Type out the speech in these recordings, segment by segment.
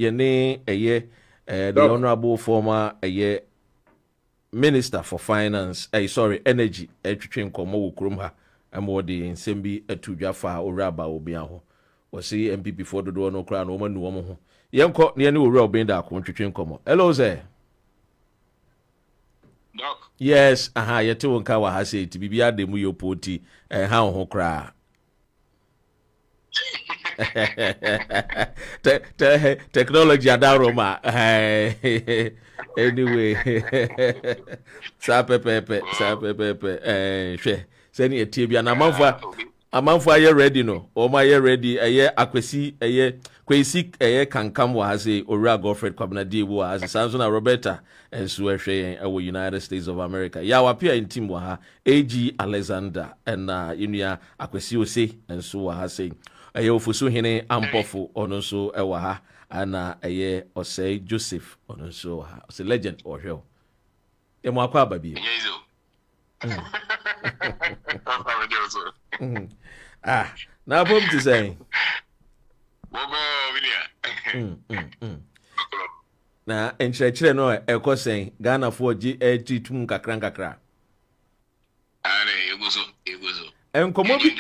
yene the honorable former Minister for Finance, Energy, twetwe nkomo wo kurom ha amo de nsem bi atudwa fa oraba obi aho. We see MPP for the no kra no manu wo ho. Yenko ne owura obi da ko twetwe nkomo. Hello sir. Doc. Yes, yete wonka wa ha say ti bibia de mu yopoti ha ho kra. Technology adaroma. Anyway, sa pepe hwe seni etie bia na amanfo aye ready no o ma aye ready akwesi kwesi kankam wa hase Owura Godfred Kwabena wa hase sanso na Roberta enso ehwe yen ewo United States of America ya wapia in team wa ha AG Alexander na inua akwesi ose enso wa hase ofusu hene ampofo ono so ewo ha ana Osei Joseph ono so ha ose legend ohwe e mo akwa babi na bom to say na enchire no ekosen Ghana for GAG tum kakra ale eguzo enkomo bi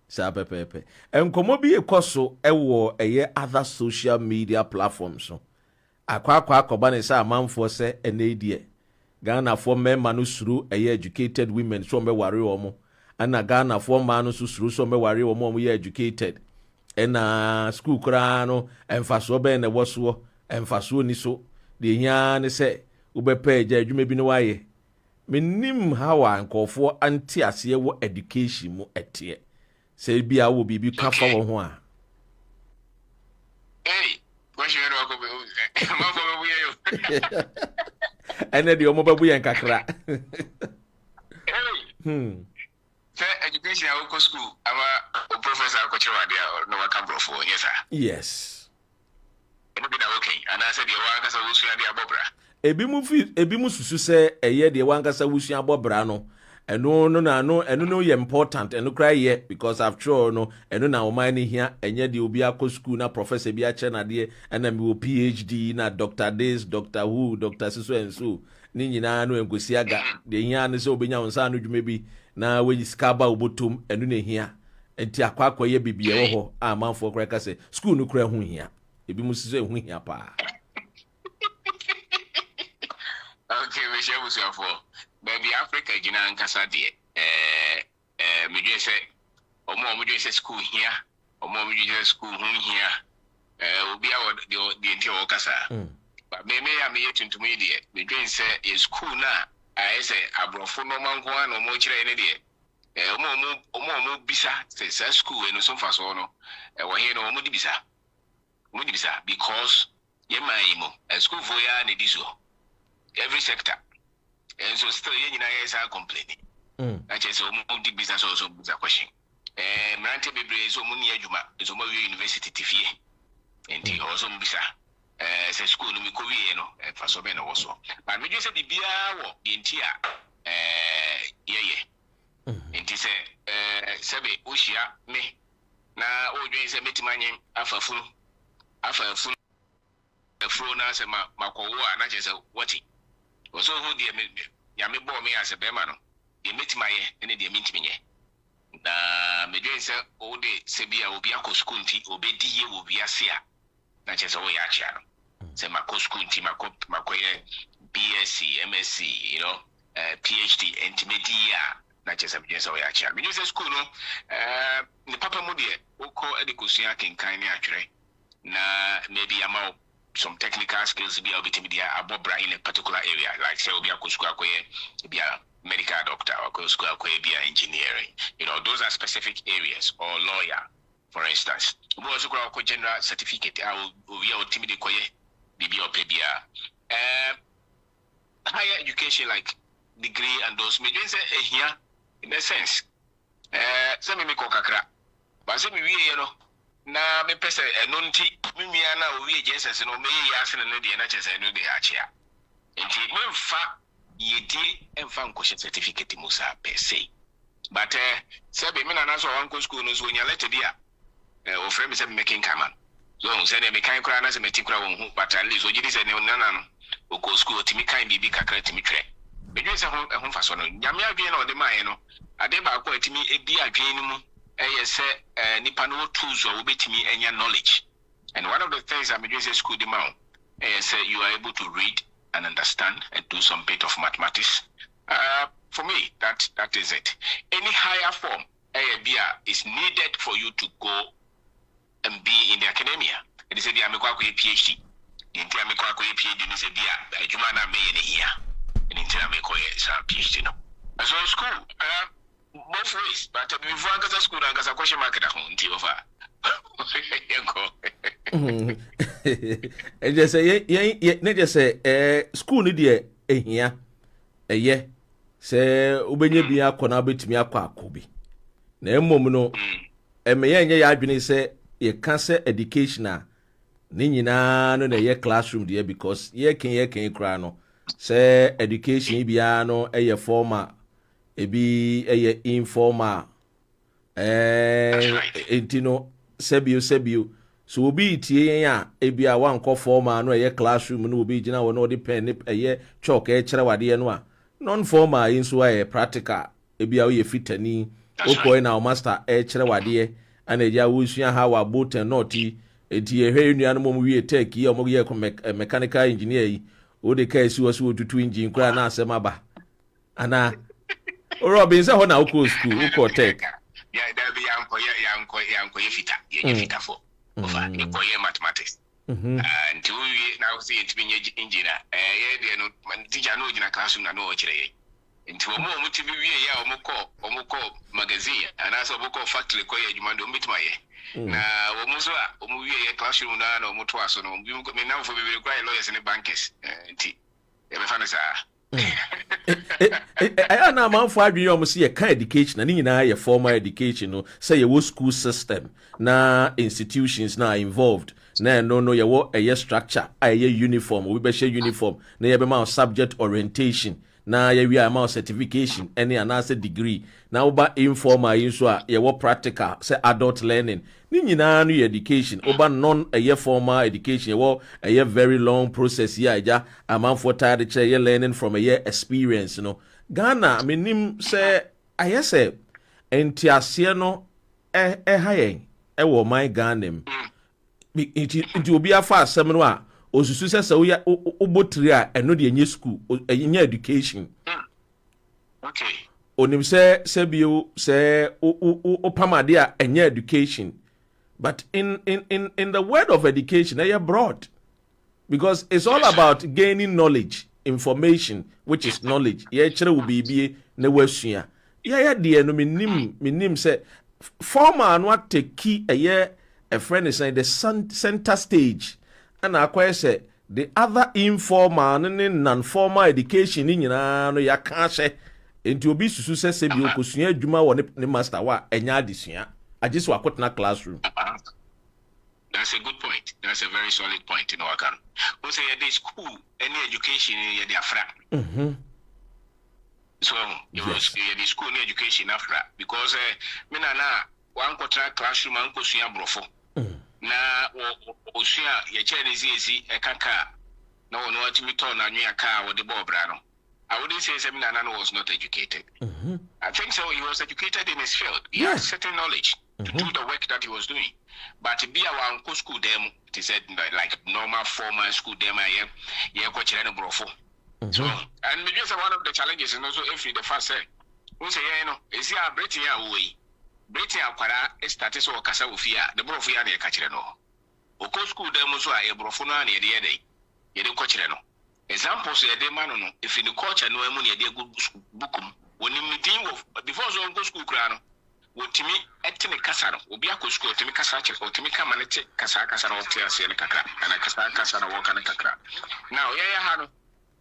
sa pepe enkomo bi ekoso ewo other social media platforms so akwa akoba ne sa amanfo se enedie Ghana for men no suru educated women so me ware omo ana Ghana for man no suru so me ware omo ye educated ena school kra no emfaso be na woso emfaso ni so de hia ne se ubepa eja adwuma bi ne waye menim hawa nkofo anti ase wo education mu etie se bia wo bibi kafa wo ho a ene de omo babu yen kakra education I go school ama professor ko chira dia no waka brofo yes yes eno bi na okay and I said the one kasa wusu dia bobra ebi mu susu se de one kasa wusu abobra no eno no ye important eno cry ye because after all no eno na o man hia enye de obi akọ school na professor bi a che na de na mi wo PhD na Dr. This Dr. Who Dr. Siso and so ni nyina no enkosi aga de hia ne se obenya wonsa no dwuma bi na we skaba obotom eno na hia enti akwa ye bibie wo ho amanfo kra ka se school no kra hu hia ebi mu siso hu hia pa okay we share with you for baby Africa gina nkasa de medwe se omo dwe school here omo dwe school hu here obi a de enti o kasa but me ya me yetuntum de medwe se e school na I say abrofo no manko na omo kire ne de omo bisa se school no so fa so no wo here no omo di bisa because ye mai mo school for ya ne diso every sector. And so still you are complaining. I just so the business also a question. Mante bebre so muni adwuma so mo university tifie. Enti also mbisa say school no mi ko wie no fa so be no wo so. But me just say bibia wo enti a ye. Enti say sebe ohia me na odwen say metimanye afafunu na say makowo na je say what so who the ya me bo me as a bema no e metima ye ene de mentimi nye na me dwen se o de se bia obi akọ school nti obedi ye obi ase a na che se wo ya chia no se makọ school nti makọ ye BSc MSc PhD intermediate na che se me dwen se wo ya chia me dwen se school no ni papa mu de okọ edikosua kenkan ni atwere na maybe amount some technical skills be able to be abobra in a particular area, like say be a medical doctor or be engineering. Those are specific areas, or lawyer, for instance. We also got general certificate. We are timid BB or PBA. Higher education like degree and those majors here in a sense. Some me kokakra, but some na me pese enonti mimia na owie Jesus no me yase no de na chese no de achia enti memfa yedi emfa nkoshe certificate musa pese But Sabi Mina Naso Uncle School knows when you're let it be or frame is making common. So said a mechanic crown as a metikra, but at least what you said, no, or go school to me kind be kakra to me tray. But you say a home for son, Yamia being on the Mayano, a day about to me a be a dream, a say Nipano tools or be to me and your knowledge. And one of the things I'm doing is school demand, say you are able to read and understand and do some bit of mathematics. For me, that is it. Any higher form, is needed for you to go and be in the academia. It is a PhD. The entire PhD is a Jumana may here. And entire PhD. As well as school, both ways, but before I got to school, I got a question market at home. And just say, school need a here, a year. Say, Ubenya be a conabit me a quacobi. Ne momuno, and may I be say, ye cancer educational. Nina no ye classroom dear because ye can crano. Say education biano a former, a be a informal. Intino sebio. So be tia a be a one call former no a classroom no be jina or no depend a ye chalk a chrawadi anwa. Non-formal in so a practical, a be a fitani, Oko and our master a chrawadi, and a yawusia how a boat and naughty, a dear animal we take ye or mechanical engineer, or the case was to twin Jim Crana Semaba. Anna Robin, so now school, Oko take. Yeah, there'll be Uncle Fita for mathematics. And two now see it being engineer. Teacher no in a classroom and no into a moment to be a Omoko magazine, and as a book of factory, you might meet my now, a classroom or Motwas, or you come now for we require lawyers and bankers. I am now for you almost see a kind education and in a formal education, say a school system, na institutions now involved. No, you want a structure, a uniform, we be share uniform, na you be subject orientation, na you amount certification, any another degree. Now about informal insua, you want practical, say adult learning. Nina new education, over non a year formal education, you want a year very long process here, amount for tired year learning from a year experience, Ghana, I mean him say I say entiasiano high my Ghana. It will be a fast seminar. Osusu say we are obotria and no the school in education. Okay. Onim say bio say opamadia and education. But in the word of education, they are broad. Because it's all about gaining knowledge, information, which is knowledge. Yeah, chere will be ne wesua. Yeah, dear no minim say former and what take key a year. A friend is saying the center stage, and I quite say the other informal and non-formal education in ya can't say into be success be okusunya djuma wo ne master wa enya adesua. I just wa kwot na classroom. That's a good point. That's a very solid point in our country. We say the school, any education in the Afra. So it was the school any education Afra because me na one quarter classroom and kusunya brofo. Na osuya ye chenezi ekaka na ono atimi to na nwa aka wo de bobra no. I wouldn't say Seminana was not educated. I think so. He was educated in his field. He had certain knowledge to do the work that he was doing. But to be our uncle school them, he said like normal formal school them, brofo. So and maybe one of the challenges and also if the first say, we say is here Britain away. Britain akwara started so kasa ofia the brofia na kachire no. Oko school them so a brofo no na ye de kochire no. Examples ye de manu no if in the culture no emu ye de bukum woni meeting of before so go school kra no wotimi etene kasa no obi akọ school otimi kasa che otimi kama ne che kasa no otia se ne kakra ana kasa no wo kana kakra now ye ha no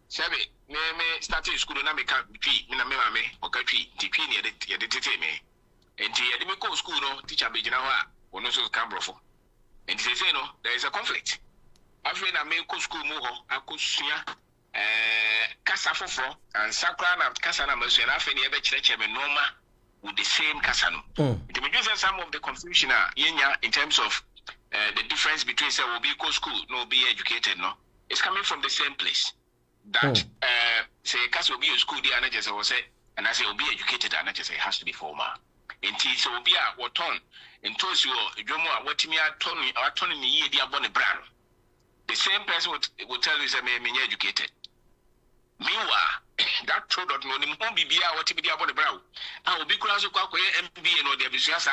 sebe me started school na me ka twi me na me mame o ka twi ti twi ne ye de tete me enti ye de me go school no teacher be gina ho a wono so cambrofo enti say no there is a conflict after na me go school mu ho akosua kasa foforo and sakra na kasa na masu na afeni ebe kireche me noma with the same kasano. It means some of the confusion in terms of the difference between say will be go school, no be educated, no. It's coming from the same place. That say case will be a school the anagers will say, and I say will be educated, and I just say it has to be formal. And so will be a what on and told you what me are me ye the abon brand. The same person will tell you say me educated. Meanwhile, that product no him won't be what to be the abon brown. I will be cross MBA no the business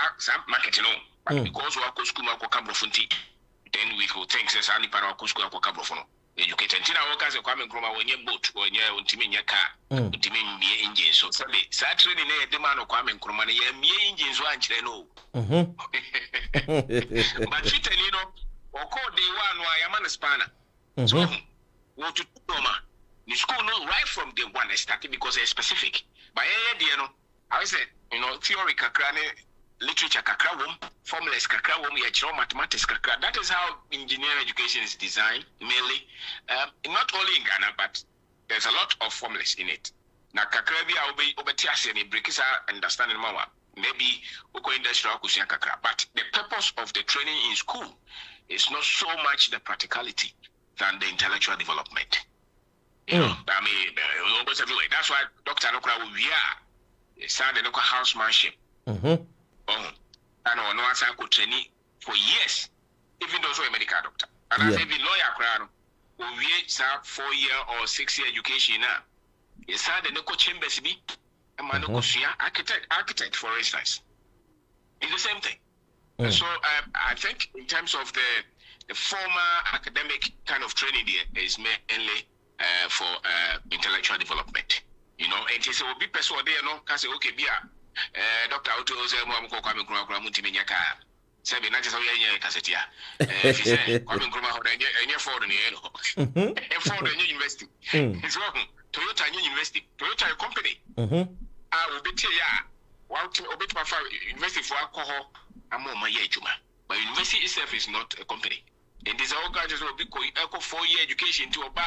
marketing no. But because we are school then we will think says any para school educated. Tina workers are coming from when you boat or near Ultimate car, Ultimate engine. So sadly, training a demand of coming from money, engines one channel. But fit you know, or call day one why I'm on a spanner. So, what to Roma? The school no right from day one started because they're specific. By you know, I said, you know, theory kakrane. Literature kakra wom, formulas kakra wom, mathematics kakra. That is how engineering education is designed, mainly. Not only in Ghana, but there's a lot of formulas in it. Now kakra bi obetiase ni breakisa understanding mama. Maybe uko industrial kusia kakra. But the purpose of the training in school is not so much the practicality than the intellectual development. You know, I mean, that's why Dr. Nokra will be the local housemanship. And no answer could training for years, even those who are a medical doctor. And I say the lawyer crowd will reach 4-year or 6-year education now. Yes, sir, the local chambers be a man architect, for instance. It's the same thing. And so I think in terms of the former academic kind of training there is mainly for intellectual development. You know, and he said, will be persuaded, you know, can say, okay, be Dr. Auto said, "Mom, come and grow multimedia car." Said, "Not just how you cassette." She said, "Come and grow and you're for the year, and for the new university." It's wrong. Toyota new university, Toyota company. I will be here. What to obey my university for alcohol? I'm on my juma. But university itself is not a company. And these organizations will be going 4-year education to a bar.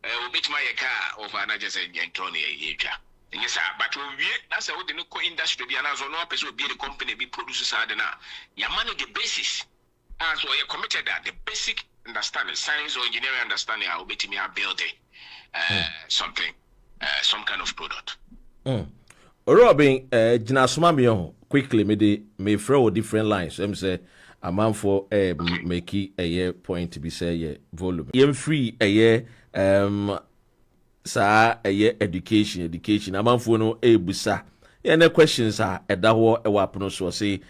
Will be my car of another and Tony. Yes, sir. But that's how the local industry be announced. No person will be the company be produces now. You manage the basis. As well, you committed that the basic understanding, science or engineering understanding, I will be to me building something, some kind of product. Robin, Jinasuma Mion, quickly, may throw different lines. I'm say a man for make a year point to be say volume. Yem free a year sa education amanfo no ebusa any questions are edaho ewapono so say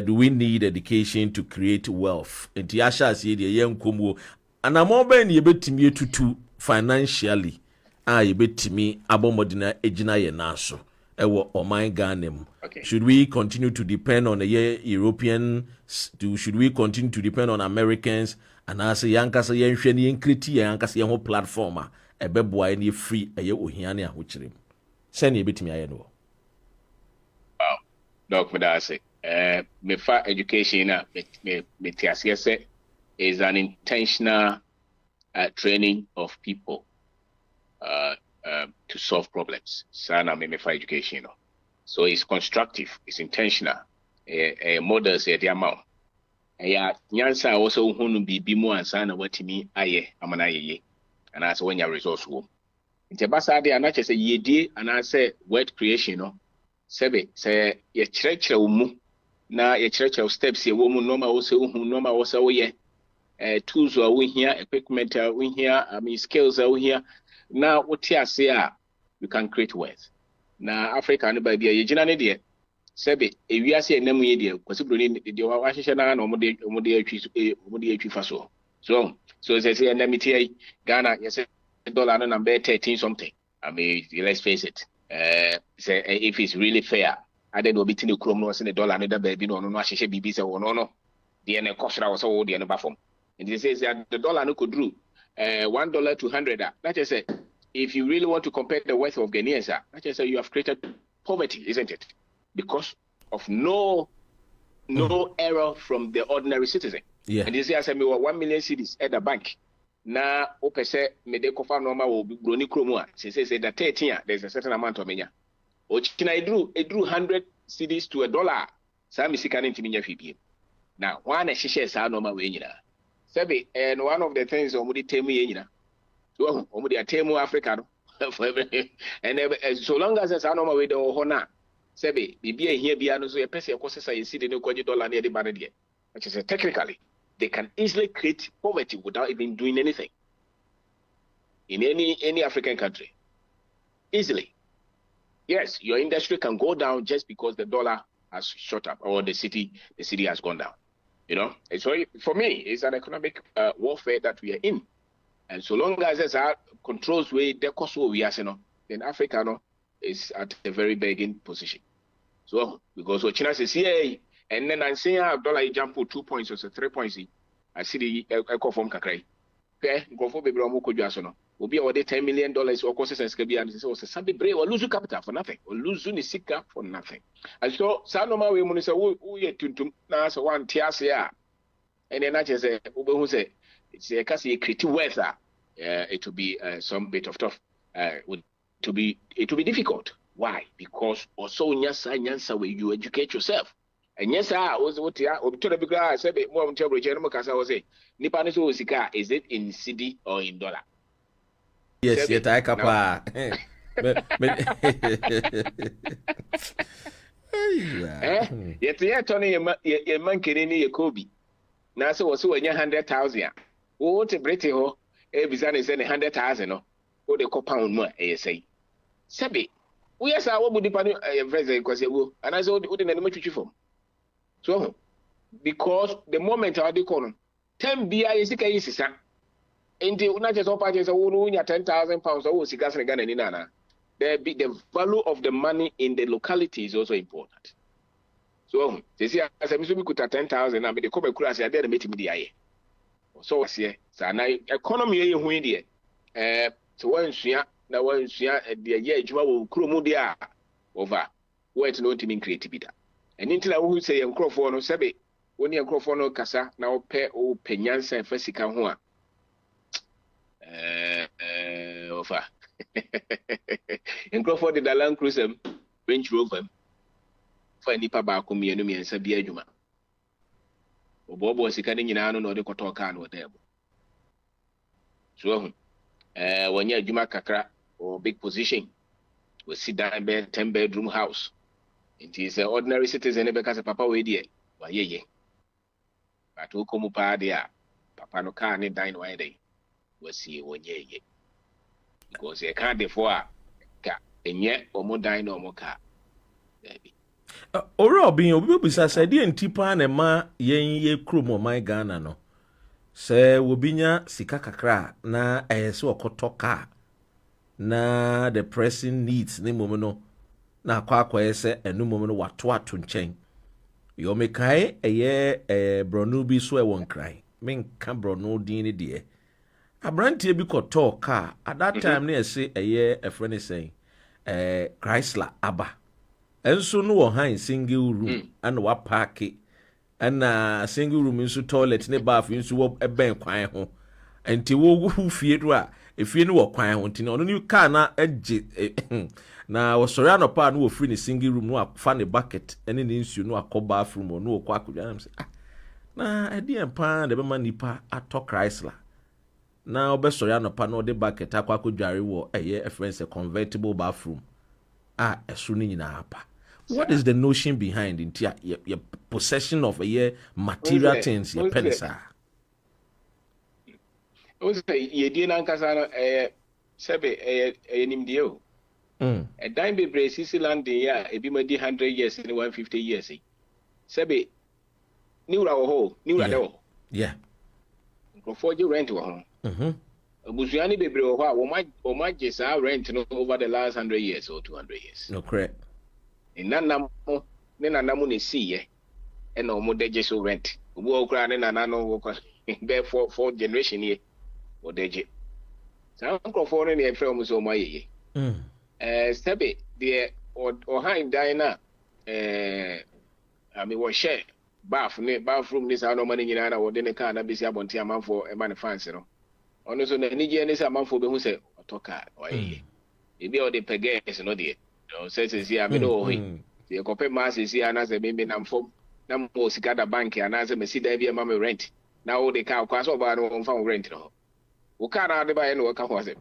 do we need education to create wealth enti asha say de yenkomo anamo ben ye betimi etutu financially ye betimi abomodina ejina ye naso ewo oman Ghana mu. Should we continue to depend on European should we continue to depend on Americans and as yankasa yenhwe ne yenkriti yankasa yen ho platform ebeboa any free eye ohiane ahokyerem send ye betimi aye no. Wow, Doc Medase me fa education na me tiase say is an intentional training of people to solve problems. Sana me fa education no. So it's constructive, it's intentional. Model say the amount. Ya nyansa also hunu bibi mu ansa na watimi aye amana ye. And that's when your resource wo. Nti basa de anache say yedie and I say word creation no. Sebe say ye kyerɛkyerɛ wo mu na ye kyerɛkyerɛ steps ye wo mu normal wo say hu normal wo say wo ye tools wo hia equipment wo hia skills wo hia na wo ti ase a you can create wealth. Na Africa no ba bia ye gina ne de sebe ewiase enam ye de kwasibro ni de wa hyehyɛ na na omode atwi fa so. So say enam ti Ghana yes dollar no number 13 something. I mean let's face it. Say if it's really fair I don't know between the chrome no say the dollar no da baby no ahyehyɛ bibi say no de na kosra wo say wo de no ba fam. And they say the dollar no could do $1 to 100. That is say if you really want to compare the wealth of Ghanaians, that is say you have created poverty, isn't it? Because of no error from the ordinary citizen. Yeah. And they say I say me 1 million cedis at the bank. Na opese me de kofa normal will be broni kromo. Say that 13 there's a certain amount of menya. Ochina it drew 100 cedis to $1. Some is canning to me. Now, one she shares our normal way. Sebi, and one of the things Omudi Temu, so Omudi Temu Africa, and so long as it's our normal way, the Hona, Sebi, be here, be a person, of course, I see the new $20 near the Banadia, which is technically, they can easily create poverty without even doing anything in any African country. Easily. Yes, your industry can go down just because the dollar has shot up or the city has gone down. You know, and so for me, it's an economic warfare that we are in. And so long as there's our controls way, the cost we are, then Africa is at a very begging position. So because what China says, yeah, and then I'm saying dollar jump for 2 points or 3 points. I see the echo from Kakray. Okay, go for baby Romoko Jasono. Will be awarded $10 million or courses and Scabia and so Sabi Bray or lose capital for nothing, or lose Unisika for nothing. And so Sanoma we Munisa who yet to Nasa one Tiasia. And then I just say, who say it's a Cassie creative weather. It will be some bit of tough. It will be difficult. Why? Because also Nyansa where you educate yourself. And yes, I was what I told the big guy said more on Terrible General Casa was say Nippaniso Sika, is it in CD or in dollar? Yes, yet I capa. Yet, Tony, a monkey in your Kobe. Now, so was 100,000. What a British ho, a bizarre is 100,000 or the compound more, say. Sabi, we are our would depend a president because you will, and I saw the much form. So, because the moment I decon 10 BI is the in the United States, a woman at 10,000 pounds or cigas and gun and inana. The value of the money in the locality is also important. So, they say, as a Mississippi could at 10,000, and the cover class, I didn't meet me. So, I say, economy, who in there. So, once you now, once you the year, you will Krumudia over where to know to mean creativity. And until I will say, and Crawford no Sabi, when you Crawford no Casa, now pay o Penyansa and Fessica Hua. Over. And Crawford did a Land Cruiser, Range Rover, for any Pabacumi and Sabia Juma. Bob was a cutting in Anno or the Kotokan or there. So, when you're Juma Kakra or big position, we sit down in 10-bedroom house. It is an ordinary citizen because a papa way dear. Why, ye. But who come up there? Papa no car and dine one day. Was see 1 year. Because you can't afford car, and yet or more dine or more car. Ora being a baby said, and Tipan and ma ye crum or my Ghana no. Say, Wobinya Sikakakra, na a so kotoka. Na the pressing needs, ni momeno. Na kwa ese enu momeno watwa tunchen. Yo me kai eye bronu bi so e won krai. Men ka bronu din de. Abrantie bi koto car at that time na say eye a friend is saying Chrysler Aba. Enso no wo han single room and wa park and single room inso toilet ne bath inso wo ben kwan ho. Enti wo hu fie do a efie no wo kwan ho nti no no car na age na wo sori anopa no wo free ne single room no afa ne bucket ene ne nsuo no akọ bathroom no okọ akudwa na say na edi empa de be ma nipa ato Chrysler na obesori anopa no de bucket akọ akudware wo eye a friend say convertible bathroom esu ni nyina apa. What is the notion behind it? Your possession of a material things, your penisa. Ye did not Sebe a nimdio. A dime be braces land the year, a be 100 years in 150 years. Sebe new our hole, new at all. Yeah. Before you rent to a home. Buziani be or might just our rent over the last 100 years or 200 years. No, correct. In Nanamu see ye, and no more they just rent. Walk around and anano there for 4 generation ye or deje. So Uncle for any film so my ye. Stebby, dear or high diner. I mean, was share bathroom this I no money in Anna or then a car and be able to amount for a man fancy. On so the Nigerian is a month for who say, Otoka, or ye. It be all the pegas, no dear. says here, I mean, oh, the copy mass is here, and as a baby, and from Nambo Sicada Bank, and as a Messi, there mamma rent. Now the cow cross over on found rent. Who can't add by any work was it?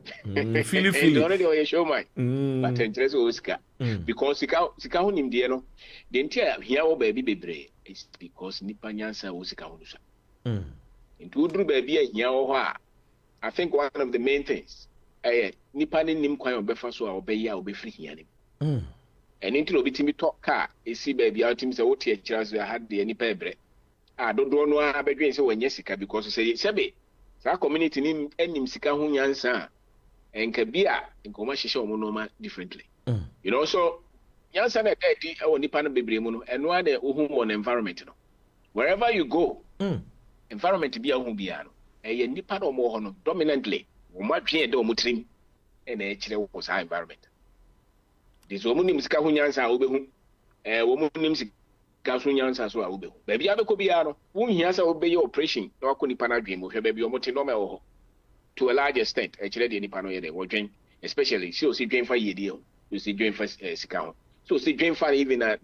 Philly. Already show my but interest Oscar because Sika him, dear, no, the entire here, baby, baby, it's because Nipanyansa was Sika. Into Drew baby, here, I think one of the main things. Nippani nim kwan obefa so a obeya obefri hia nim into no bitimi talk car esi baby outim say what here so had the nipa ebre dodo no a bedwen say wanya sika because say sebe sa community nim enim sika ho nyansa enka bia nkoma hihye omo no ma differently you know so nyansa na dedi e woni nipa no bebre mu no eno ade ohun on environment no wherever you go environment bia ho bia no eye nipa no mo ho no dominantly Uma dream do mutrim and a chile was high environment. This woman named Scahunyans are obehu, a woman named Casunians as well. Baby Abacobiano, whom he has obey your operation, nor could Panadrim with her baby or Motinoma to a large extent, a chile in Panoya or drain, especially so see drain for ye deal, you see drain for Sicao. So see drain for even a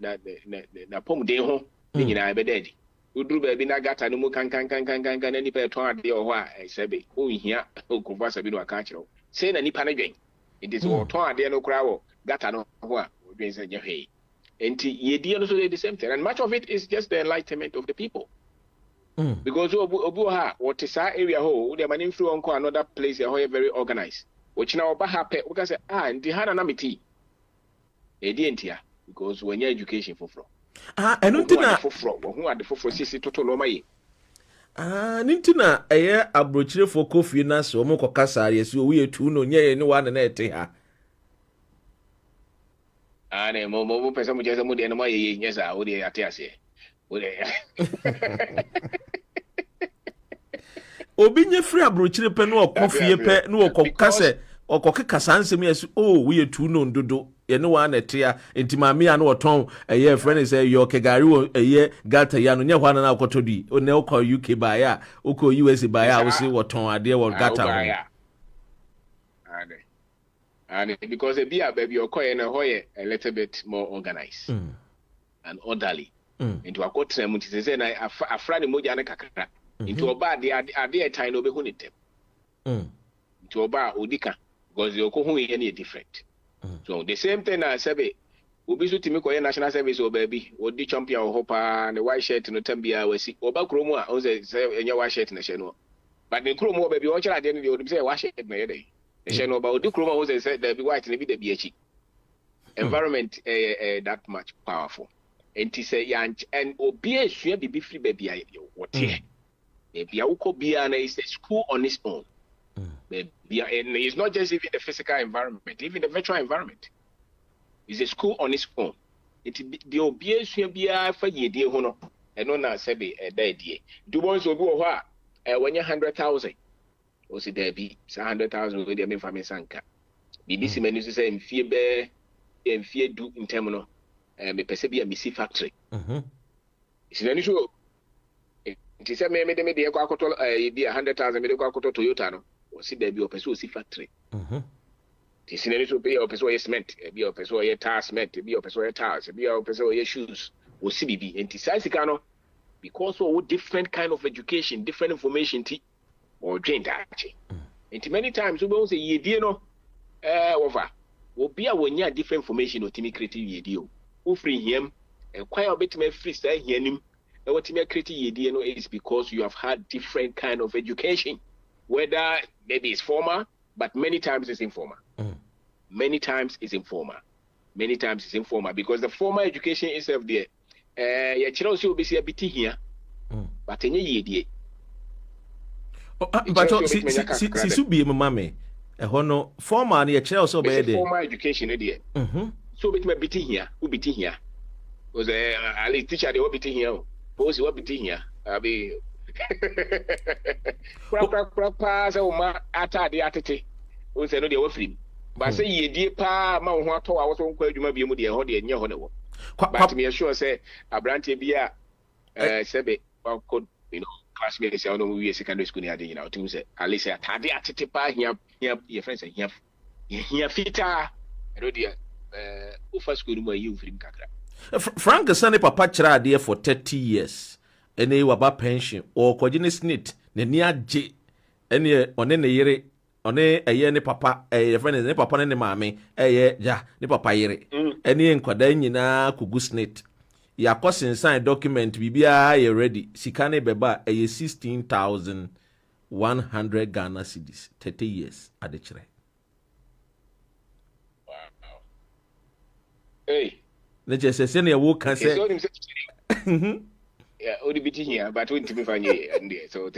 pom de home, meaning I be dead. Udru baby na gata no mu kan ni pe ton ade o ho a sebe o hia o kofa sabi no aka kiro say na nipa na dwen it is o ton ade no kura wo gata no ho a o dwen se nya hwei enti ye no so the same thing and much of it is just the enlightenment of the people because obu ha what is our area ho we dey mani free on another place ho very organized which na oba happy we can say ndi hana na meti e di entia because when your education for enu ntina who are the for sisi toto no mai nintina eye abrochirefo kofi na so mo kokasa yesi owo yetu no nye ne wa na ete ha ne mo pesa mo jesa mo de no mai nyesa o de ate ase o de obi nye free abrochire pe no okofie pe no okokase okokekasa nsem yesi wo yetu no ndodo ye ne wa na ete ya ntimame ya no oton eye friend say yo kegari wo eye gata ya no nye hwana na okotodi o ne okọ UK ba ya okọ US ba ya wo se woton ade wo gata ho and because be a baby okoye na hoye a little bit more organized and orderly into akotra mu ti say na afra ne moja na kakra into oba ade time no be hu ne tem into oba odika because you hu ye na different. So the same thing as Sebe, Ubi to Timiko National Service or baby, or the champion or hopper and the white shirt in the Tambia, we see Oba Chroma, or say your white shirt in the channel. But the Chroma baby, watch at the end of the day, wash it, maybe. The channel about the Chroma was said there be white and be the BH. Environment that much powerful. And to say, and Obia should be free baby. What here? Maybe Auko is a school on its own. And it's not just even the physical environment, even the virtual environment. It's a school on its own. The obvious should be for ye dear honor, and no na sebe a dead ye. Do once or go when you're 100,000. Or see there be 100,000 with the family sanka. BBC men used to say in fear bear and fear do in terminal and be a missy factory. It's an issue. It is a maybe the Aquacoto be 100,000 medical Toyota. No. See there be a person factory. This is to be a person cement, be a person tire cement, be a person tires, be a person shoes, or CBB. And Tisasicano, because of different kind of education, different information, or drain that. And many times we will say, ye dear no, over. Will be a when you have different information or Timmy creative ye deal. Who free him, and quite a bit may free say him. And what Timmy creative ye dear no is because you have had different kind of education. Whether maybe it's formal, but many times it's informal. Many times it's informal. Many times it's informal because the formal education itself there, your children will be a bit here, but in a year. But si be mammy, a hono formal, your child so bad. Formal education, dear. So it may be here, who be here. Was a teacher, they will be here. Suppose you will be here. I'll be. So ma ata de atete o se no de wo free ba say ye die pa ma ho ato a wo so nkwa adwuma bi mu de ho de nye ho ne wo but me sure say abrante bi a sebe could classmates say no we secondary school ni ade nyina o tim say ali say atade atete pa hia your friends say hia fita no de ufa school mu ayi ufiri kakra. Frank Sane papa kyerɛ adeɛ for 30 years. Ɛne waba pension or kɔgye snit ne ni agye ɛne ɔne ne yere ɔne ɛyɛ ne papa ɛyɛ friend ne papa ne maame ɛyɛ ja ne papa yere ɛne nkwadaa nyinaa kugu snit yakɔ sensan document bibia yɛ ready sika ne bɛba ɛyɛ 16,100 Ghana cedis 30 years ade kyerɛ. Wow. Hey. Ne kyerɛ sɛ ne ɛwo ka sɛ yeah, only bit here, but won't me find you and so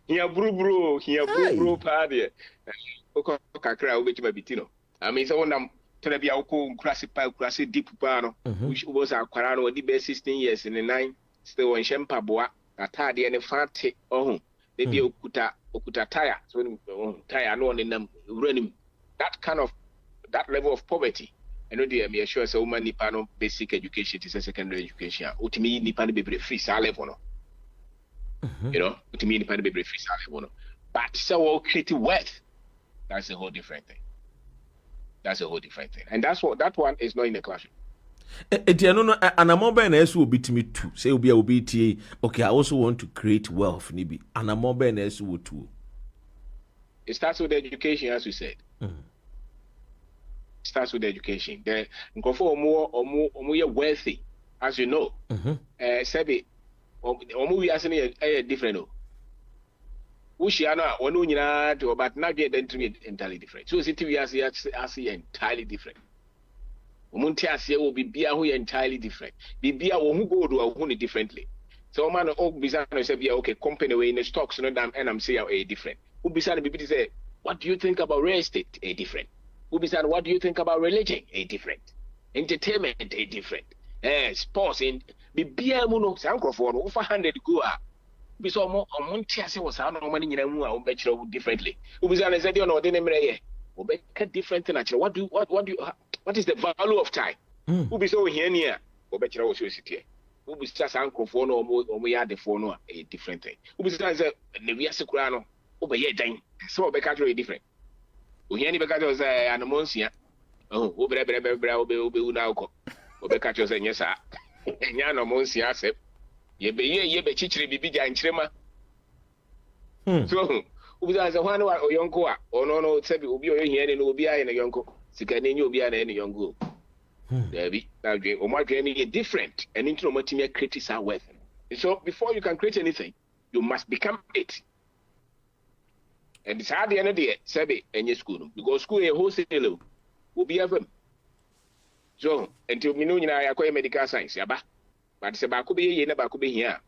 here, bro, party. Okay, kakra, which may be Tino. I mean, so when I'm telling you, I'll call classy deep pano, which was our Quarano, the best 16 years in the 9, still on Shempaboa, a tardy and a fatty, oh, maybe Okuta tire, so tire, no one in them running that level of poverty. I know they are sure so many panel basic education is a secondary education. Ultimately, ni pan be free level, no. You know, ultimately, ni pan be free level, but so creative wealth. That's a whole different thing. And that one is not in the classroom. Etiano no anamomba na esu obitimi tu. Say obi a obi tie. Okay, I also want to create wealth nibi. Anamomba na esu tu. It starts with education, as we said. Starts with education. The nkofo omo wealthy, as you know. Sebi omo we as different. Ushiano ono nyina to but now get entirely different. So city we as entirely different. Omunti ase will be who entirely different. Bibia wo hu go do hu differently. So man o bisa no say bia okay company we in the stocks no dam and I'm say a different. Who bisa no bibi say what do you think about real estate? A different. What do you think about religion? A different. Entertainment, a different. Sports in Bibia Muno, Sankrofon, over 100 go. We saw more on Montiasi was how no money in a moon differently. Ubizan said, you know, the different natural. What is the value of time? Who be so here near? Obetra was your city. Who be just Sankrofon or we had the phone a different thing. Ubizan said, Nevia Securano, obey dying. So Beccato different. Uheni bekacho say anomonsia obe now ko obekacho say nyesa enya anomonsia asep ye be chichire bibi ja nchirema so ubiza say hwan wa oyonko a ono no sebi obi oyohia no obi aye na yonko sika na enye obi aye na yonko Debbie now o ma dwe ni different and into no matimi create our wealth. So before you can create anything you must become it. And it's hard the end of the day, any school because school a wholesale will be of them. So until me know I acquire medical science, yaba. But it's about could be here.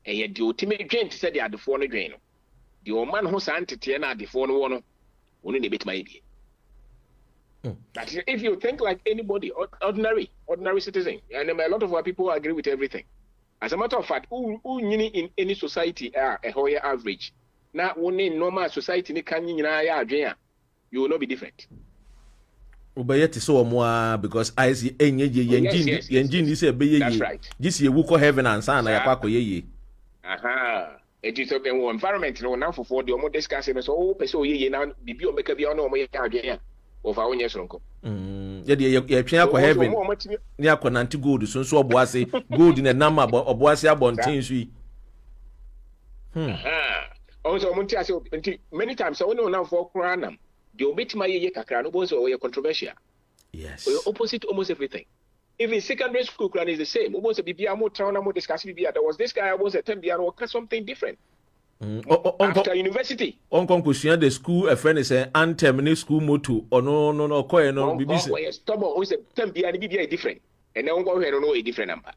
And yet the ultimate drain to say they are the phone drain. The old man who's anti-tiana the phone one only a bit maybe. But if you think like anybody, ordinary citizen, and a lot of our people agree with everything. As a matter of fact, who in any society are a higher average. Now, only normal society ni kan nyina ya adwen you will not be different. Ubayeti so more because I see enye yenjin ni say beye ye. This ye wuko heaven and san na yakwa koye. Aha. It is open environment no now for the omo discuss so o pese ye na bibi o meka bia na omo ye adwen o fa onye sonko. Ye ye twen akwa heaven. Ni akwa nanti gold so oboase gold na nama oboase abonten so yi. Aha. Also, many times, I don't know for Kuranam. The obit my ye kakran was controversial. Yes. Opposite almost everything. Even secondary school clan is the same. Almost a BBA town, more discussing BBA. There was this guy, I was a 10 BR or something different. After university. On conclusion, the school, a friend is an anthem school motto. Or no, BBC. Stubborn, who is a 10 BR BBA different. And now go ahead and know a different number.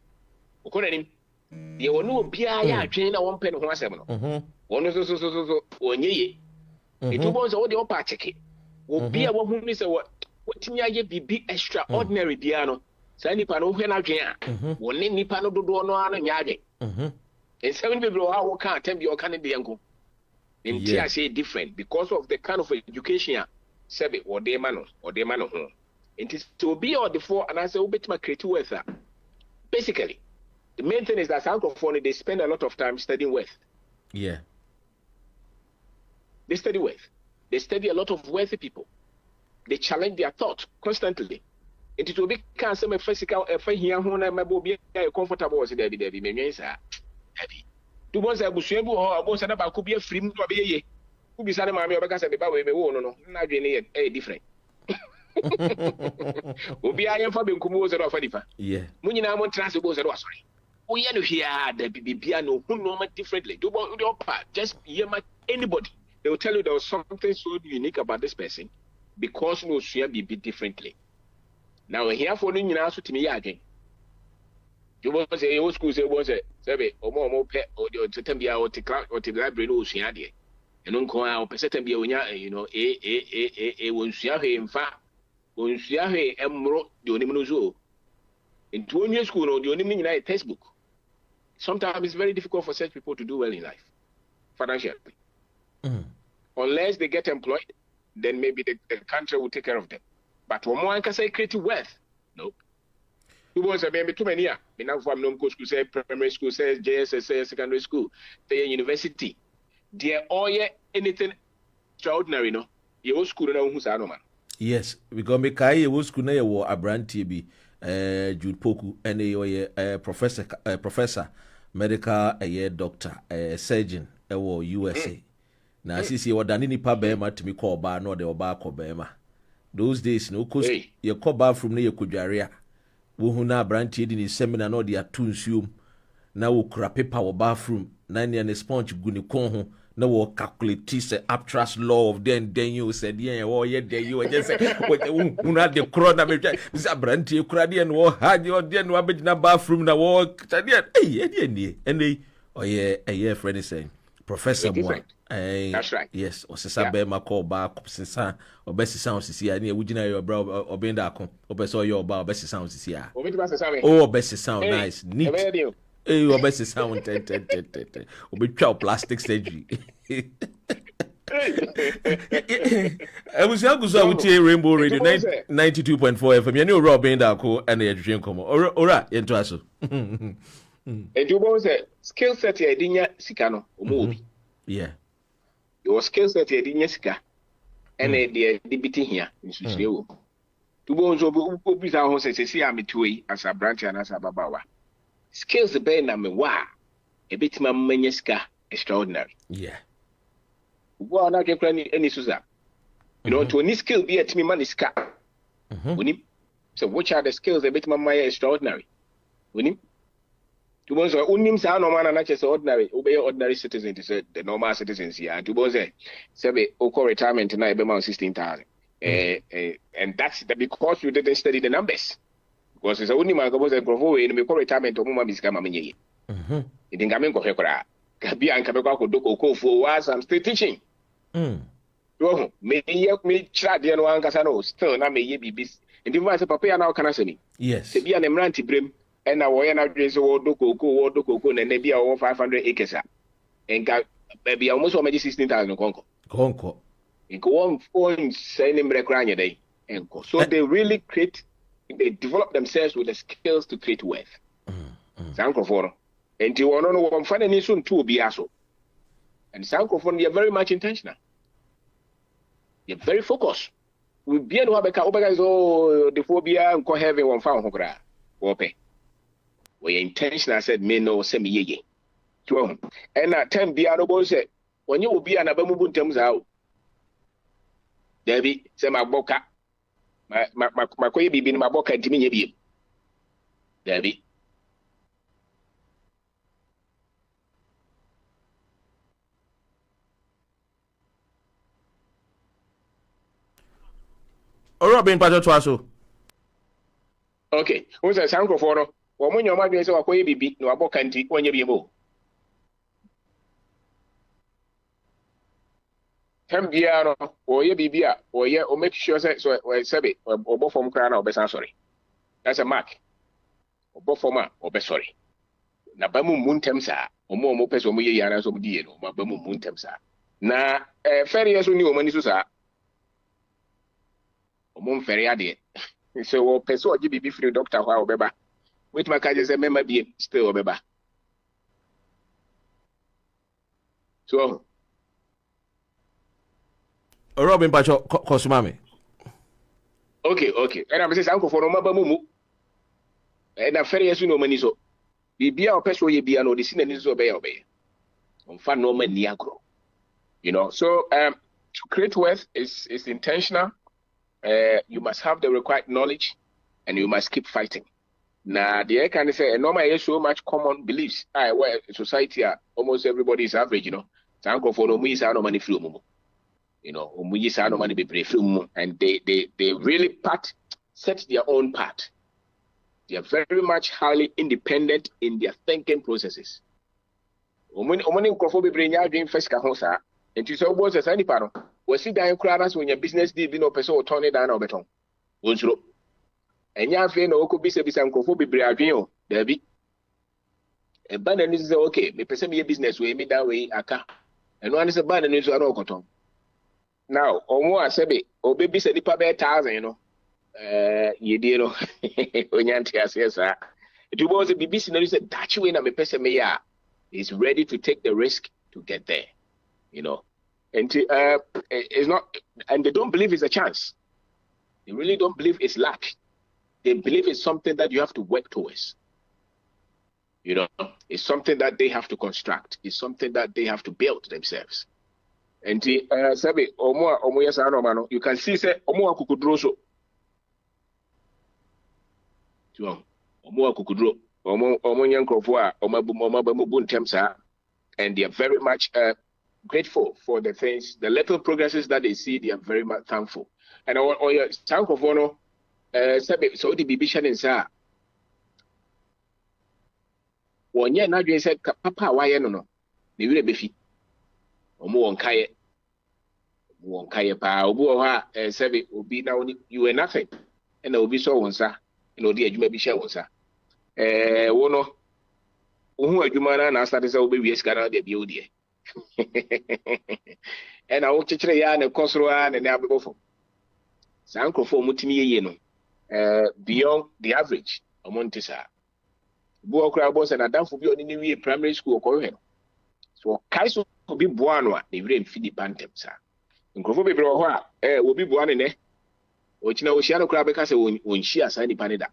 According there were no BIA train at 1 pen or 1 one so one ye. It was all the upper check. Will be a woman is what ye be extraordinary piano. Sandy Pano Henna, one name Pano do no and yard. And 7 people how can't tell your Canadian go. In I say different because of the kind of education, Sebi or de mano or de mano. It is to be or the four and I say, bit my creative wealth. Basically, the main thing is that Francophone they spend a lot of time studying wealth. Yeah. They study wealth. They study a lot of wealthy people. they challenge their thought constantly. It will be cancer physical here who be comfortable as there be means heavy. To once I was able or was about could be a free to be who be Sunday mammy or because I be no, not really a different. Obi I am for being composed of Fadifa. Yeah. Munina won't transfer was sorry. We are here the piano who know differently. Do your part, just hear anybody. They will tell you there was something so unique about this person because no share be differently. Now here for you now to me again. You want to say your school say was a survey or more pet or the Tembia or the library no share there. And uncle our person be you know a won't share in fact won't share emerald the only in 2 years school or the only United textbook. Sometimes it's very difficult for such people to do well in life, financially. Unless they get employed, then maybe the country will take care of them. But when one can say creative wealth, nope. Who wants a baby too many? Me now from no school, say primary school, say JSS, say secondary school, say university. They're all anything extraordinary, no? Your school now who's man. Yes, because me kai your school na your Abrantie bi Jude Poku and your professor medical doctor surgeon USA. Na asisi wadani nipa bema timi ko oba no de oba ko bema. Those days no cause ye ko ba from na ye kodware a wo hu na Abrantie di ni seminar no de atu nsuom na wo kura paper wo bathroom na ne sponge gu ni kon ho na wo calculate say Aptras law of then you said yeah oh yeah then you just say una de kro na me say Abrantie kura de no ha de de no abegina bathroom na wo tade eh ni ene oye friend say professor mo that's right. Yes osesa be mako ba sesa obesisa osisi ya na wugina your bro obenda akon obeso your ba obesisa osisi ya obesisa nice neat obesi sound obetwa plastic surgery ebusia guzo awutie Rainbow Radio 92.4 FM yani ora obenda akon na yedwen komo ora yento aso and you both say skill set ya dinya sika no omobi yeah your skill set ya dinya sika ene de debiti hia nsusue wo tu bo nso obi sa ho se se ya metui as a branch and as a babawa skills be na me wa e betima manya sika extraordinary yeah wo na ke kra ni eni suza you know to any skill be at me man sika so which are the skills a betima manya extraordinary woni to bo so unim sa no man na che ordinary obey ordinary citizen to say the normal citizens here to bo say be o retirement na e be man 16,000 and that's because you didn't study the numbers. Because it's only my government and grow in the retirement of Mumma Biscama. It didn't come in Cohecra. Kabi and Kabako Doko for was I'm still teaching. May me chat the one Casano, still not may be busy. And the vice papa now can answer me. Yes. To be an emerald brim, and now I now dress or Doko, and maybe over 500 acres. And maybe almost already 16,000 Conco. And go on sending Recrania day. And so they really they develop themselves with the skills to create wealth. Sankophone. And you want to know what finding soon to be also. And Sankophone, you're very much intentional. You're very focused. We be able to have the phobia and call heaven one found Hokra. Wope. We intentional said, me no semi ye. And at 10 be honorable said, when you will be an abamubun terms out. Debbie, say my boca. My koye bibi ma boka ntimi nye bi Dabi ora ben pato to aso okay who say sanko for no wo munyo ma dwen say wa koye bibi no aboka nti onye bi mo Tambia no or ye bibia or ye or make sure say so sabe or bo form kra na obesan sorry. That's a mark. Or bo forma or be sorry. Na ba mu muntem sa omo peso mo ye yana so di no ma ba mu muntem sa. Na fere yeso ni o mani so sa. Omo fere ade. So o peso o bibi free doctor ho obeba. Wait my kaje say member bi still obeba. So Robin Pacho Kosumami. Okay. And I'm saying uncle for no mabamu. And a ferry as you know many so. Bibia or peso ye be an odyssin and is obey. On fan no man niagro. You know, so to create wealth is intentional. You must have the required knowledge and you must keep fighting. Now, the can say, normal is so much common beliefs. Where society, almost everybody is average, you know. Sanko for no is no money from you know, is no money be from, and they really set their own path. They are very much highly independent in their thinking processes. Omoni nkofo be brenya adwen first ka ho sa. Enti so bo se sani pa no. Wasi dan kura na so nya business deal bi no pese o turn down na obeton. Wonsuro. Enya afi na okọ bisa nkofo be bre adwen o. Dabi. E ba na ni say okay, me pese me business we me down we aka. Eno ani se ba na ni so ana okoton. Now, omo asebe obebisa nipa be 1000 no. Yedie no. Onyanti asesa. It was a BBC na say that way na me pese me ya is ready to take the risk to get there. You know, and it's not, and they don't believe it's a chance. They really don't believe it's luck. They believe it's something that you have to work towards. You know, it's something that they have to construct. It's something that they have to build themselves. And sabi omo yesa no mano, you can see say omo akukudro so. So omo akukudro, omo nyankofo a omo ba mu ntem sa, and they are very much grateful for the things, the little progresses that they see. They are very much thankful. And your thankful no, so the bibi shanin sa. Wonye na dwen say papa wa ye no no, ne wire befi. Omo wonkaye pa obu o ha sebe obi na you were nothing. And obi so wonsa, and odi adwuma bi hye wonsa. Wo no ohu adwuma na start say obi wie sika na de bi odi. And I will chechere ya na kosoro a na na abefo. Sankofo mutimi yeye no beyond the average omontisa. Bu okra bo se na danfo bi oni ni wie primary school ko hwe no. So kaiso obi boa no a na wire mfidi bantem sa. Nkrofo bebre ho a obi boa ne o china o hia no kra be ka se wonhia sa ni paneda.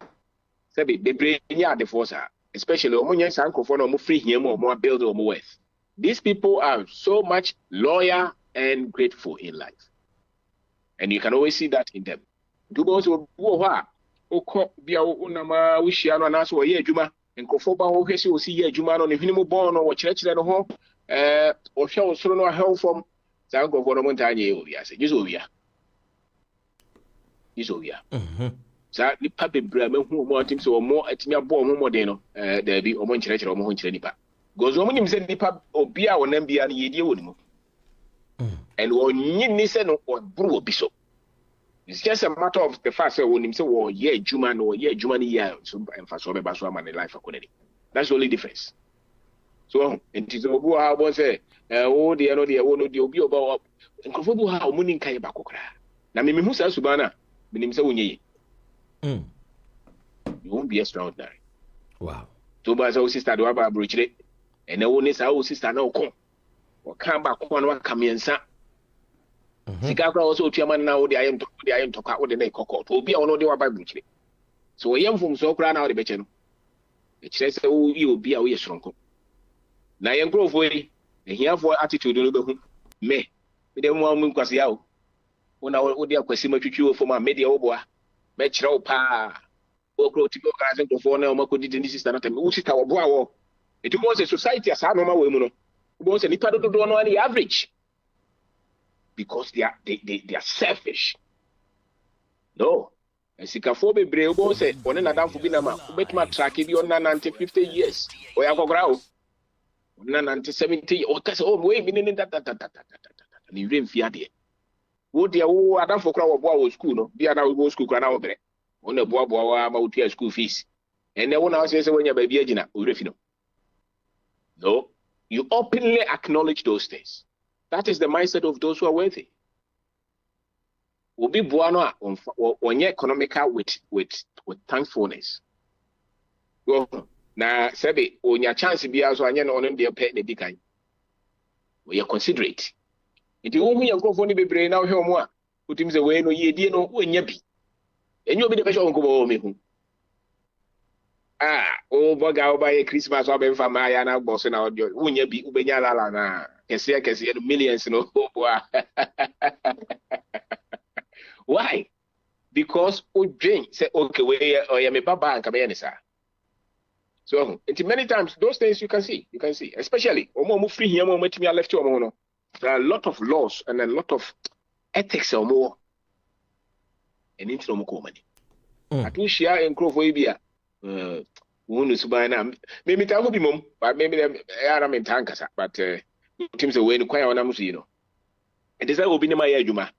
Se bebre nya ade for sa, especially omonye sankofo no mo free hia mo build o mo worth. These people are so much loyal and grateful in life. And you can always see that in them. Do also wo oko bia unama wishia no anaso wo ye adwuma nkofo ba ho hwese o si ye adwuma no ne hwene mu bon no wo kyerɛkyerɛ no ho o hwɛ wo soro no ahel from sankofo no montanye ye obi ase jiso obia sa nipa bebra mehu mo atim so mo atimi abo mo moden no da bi o mo nkyerɛkyerɛ o mo ho nkyerɛ nipa gozo mo nim se nipa obi a wonam bia no yedie wonimu and onyi ni se no obru obi so. It's just a matter of the fact that when him say wo ye adwuma no ya so emfaso be baso ama ne life akonani. That's the only difference. So enti so obu ha bon say wo de no de wo no de obi oba nkofo bu ha omuni nkai ba kokra na me hu sa subana me nim say wonye you won't be extraordinary. Wow. To ba say sister do aba abrochire ene wo ni sa wo sister na okon o kan ba kokon no aka miensa sika kra also otuaman na wo de ayem tokwa wo de na ikoko to obi a wono de wa ba abrochire so yem fom so kra na wo de beche no e kire say wo yi obi a wo ye soronko na yen grofo yi ehiafo attitude no be hu me de mo amu nkwase ya wo na wo de akwasi matwitwi wo fom a me de wo boa me kire wo pa o kro ti ko kra se grofo na o makodi de ni sister na tem wo sister wo boa wo it was a society as no ma we mu no wo se nipa dodo no na average because they are selfish. No, esikafo bebre wo se one na danfo bi na ma obetuma track bi on na 50 years o ya kokra o na 70 o ka se o we bi ni that ni remfi ade wo de wo adanfo kra wo boa wo school no bia na wo school kra na wo bre wo na boa wa ma utia school fees ene wo na wo se wonya ba bi agina o refi no. No, you openly acknowledge those things. That is the mindset of those who are worthy. Will be buano on your economical with thankfulness. Well, now sabi on your chance be as one on the pet the big kind. We are considerate. It is only a go for the brain now here more. Put him away no ye dear no when ye be. And you'll be the best on go me. Oh, Boga by Christmas or Ben Famaya and boss and out your Unya be Ubenyala, can see the millions, no. Why? Because Jane said, okay, I am a baba and Kabanisa. So, many times, those things you can see, especially, free here, left you. There are a lot of laws and a lot of ethics or more. And into no money. At least share and grow for Ibia. Wunu subana. Maybe that will be mum, but maybe I am in tankasa, but teams away in quite on Amusino. And this will be my Juma.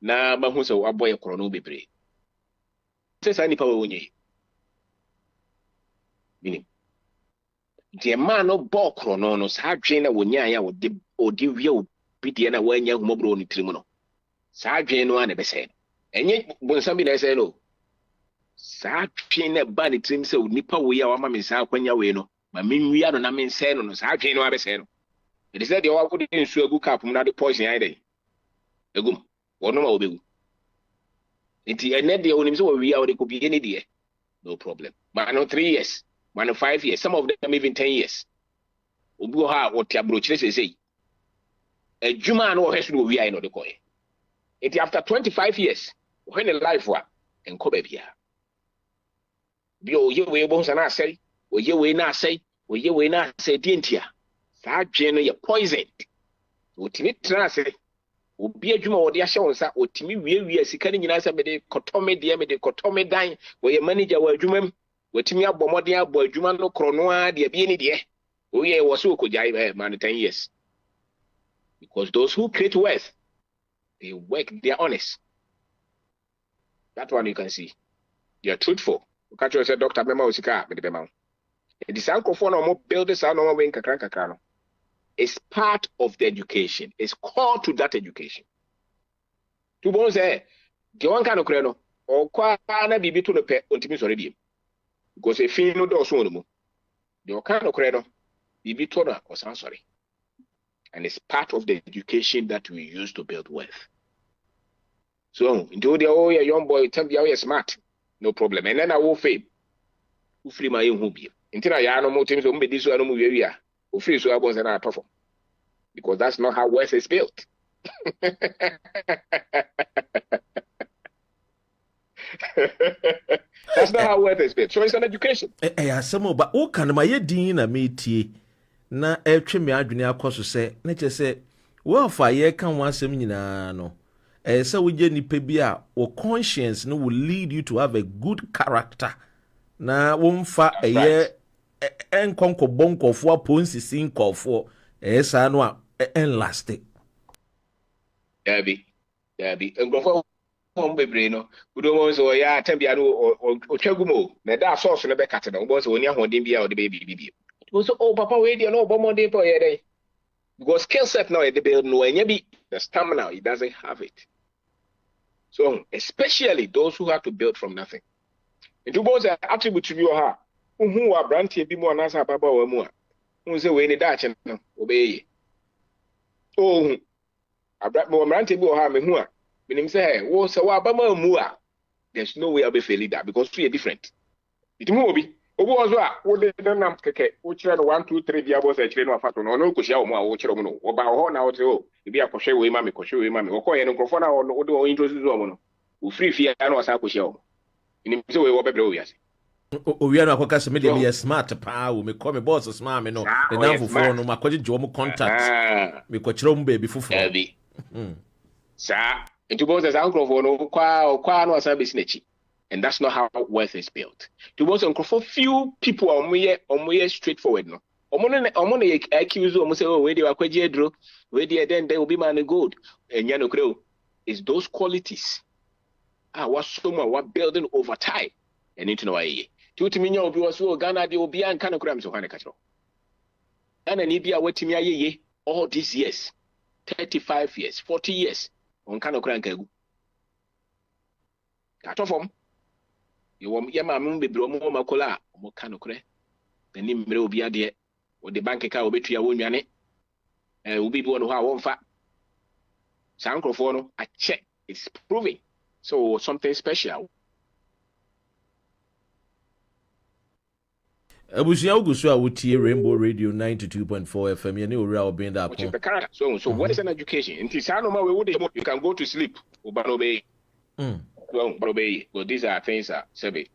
Na Mahuso, a boy, a chrono be pre. Says any power winning. Meaning, the man of Bokronos had Jane Wunya or Divio Pidiana when young Mobro in Trimono. Sergeant one ever said. And yet, when somebody said, no. Sergeant Bunny Trim so Nippa we are mammy South when you know. My mean we are on a mean sen on Sergeant Wabesen. It is that you are putting into a book up from another poison either. A gum, or no more. It's a net the only so we are, they could be any day. No problem. But I know 3 years. 1 or 5 years, some of them even 10 years. Ubuha what Tabroches say. A Juma no has to be I know the coin. It after 25 years, when a life work and Kobebia. Bio ye way bones and I say, or ye way not say, or ye way not say, Dintia. That generally poisoned. What in it transit will be a Juma or the assurance or Timmy we are sickening in us a cotome, the cotome dying, where your manager were Jumam. Wetimia Bomodia boy Jumano Cronoa, the Bieni dear. Oh, yeah, was so could I man 10 years. Because those who create wealth, they work, they're honest. That one you can see. You're truthful. Catch yourself, Dr. Memo Sika, with the Bema. The Sankophone or more builders are no way in Kakranka. It's part of the education, it's core to that education. Two bones there, Joan Cano Creno, or Quana be to the pet ultimate already. Because if you know those one, the kind of credit, be told or sorry. And it's part of the education that we use to build wealth. So, into the oh, young boy, tell me how you're smart, no problem. And then I will fame. Who free my own hobby. Until I know more things on this one, who free so I was an art of. Because that's not how wealth is built. That's not how wealth is built. So it's an education. Some but oh, can my dean a meetie na etwe me adwene akoso se na che se wo fa ye kan wansem nyina no se wo je nipa bi a wo conscience no will lead you to have a good character na wo mfa eye enkonko bonkofo aponsisi nkofo sa no a enlastic Debbie nkofo bebre no udo so ya tambia no otwagumo na da source no be kate no bo so oni ahoden bia o de baby so oh papa we dey no bomode po ye dey because skill set now the build no enya bi the stamina he doesn't have it. So especially those who have to build from nothing. Into both attribute to you ha who wa brantie bi mo na sa baba wa mu a who say we ni da che no obeye oh brantie bi o ha me hu a meaning say, "Wo se wa bama mu a." There's no way I'll be failing that because we are different. It mu obi was wo de nam keke wo kire no 1 2 3 bia bo se kire no afato no no kosia wo mu a wo kire mo no wo ba ho na wo te o bi akohwe we ma me wo ko ye no krofo na wo de wo introduce wo no wo free fia na wo sa kosia wo ni se we wo bebre wo wiase o wi na akoka se me dey smart pa wo me call me boss smart me no the now for no makoje jo mo contact me ko kire mo baby fufu sa into both as uncle for no kwa no service nechi. And that's not how wealth is built. To both uncle for few people are more straightforward no. Omo accuse omo say oh we dey akwaji edro we dey then there will be man gold and ya no creo is those qualities what someone what building over time and into no way. To me nya obi was so Ghana dey obi an kan kram so kan ka chro. Ghana ni bia watimi ayeye all these years 35 years 40 years on kind of crank egu. Cut from you want Yama Mumbi Bromo Macola, or Canocre, the name will be there, or the bank account will be to your own yanni, and will be one who have one fat. Sancrofono, a check is proving so something special Abusia Ogusu a wotie Rainbow Radio 92.4 FM. You know where I'll be in that. Which is the character. So what is an education? In Tisanoma, you can go to sleep. Obanobe. Well, these are things that say,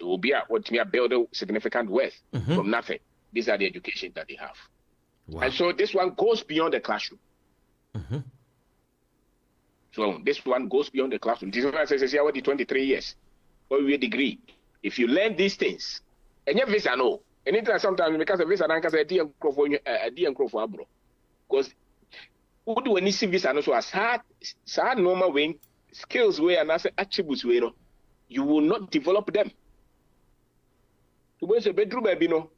will be what me build a significant wealth from nothing. These are the education that they have. Wow. And so this one goes beyond the classroom. So this one goes beyond the classroom. This is why I say, what the 23 years, or we degree. If you learn these things, and your visa no, and it sometimes because the visa because a DM for abro, because who do any visa no so as hard normal way skills way and attributes way no, you will not develop them. To go to bedroom baby no,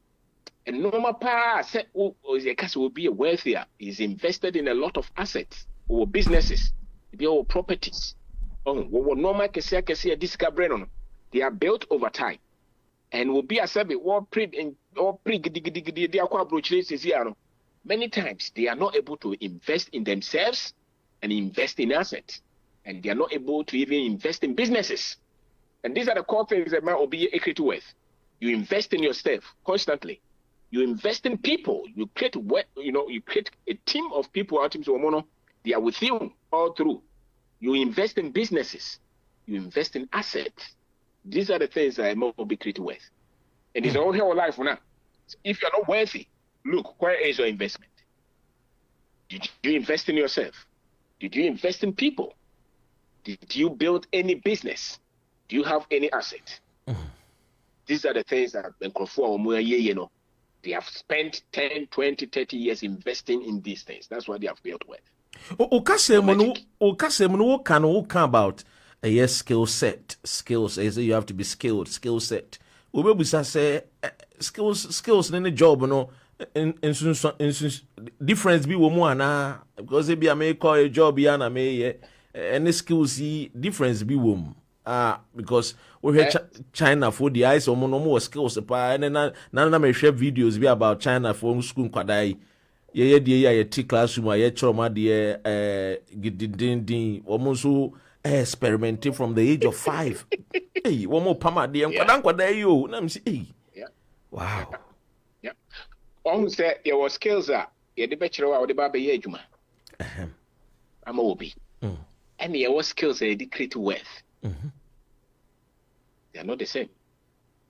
and normal pa say oh the case will be a wealthier is invested in a lot of assets or businesses, or properties. Oh, what normal kesi discovery no. They are built over time, and will be a survey many times they are not able to invest in themselves and invest in assets, and they are not able to even invest in businesses. And these are the core things that might be equity worth. You invest in yourself constantly. You invest in people. You create you create a team of people out in they are with you all through. You invest in businesses. You invest in assets. These are the things that will be created worth. And it's all your life now. If you're not wealthy, look, where is your investment? Did you invest in yourself? Did you invest in people? Did you build any business? Do you have any asset? These are the things that they have spent 10, 20, 30 years investing in these things. That's what they have built wealth. About a yes skill set. Skills is you have to be skilled. Skill set. Ubebusa say skills in the job no in difference be woman na because they be a make call a job yana me any skills difference be woman because we hear China for the eyes or more skills and then na me share videos be about China for school kwadai ye T classroom ye trauma de gidindin almost experimenting from the age of 5. Hey, one more pama de nkwadan yo na me say hey. Wow. Yeah. Almost say there was skills that ye de bachelor or the baba ye adwuma. I'm obi. And there was skills that they create wealth. They are not the same.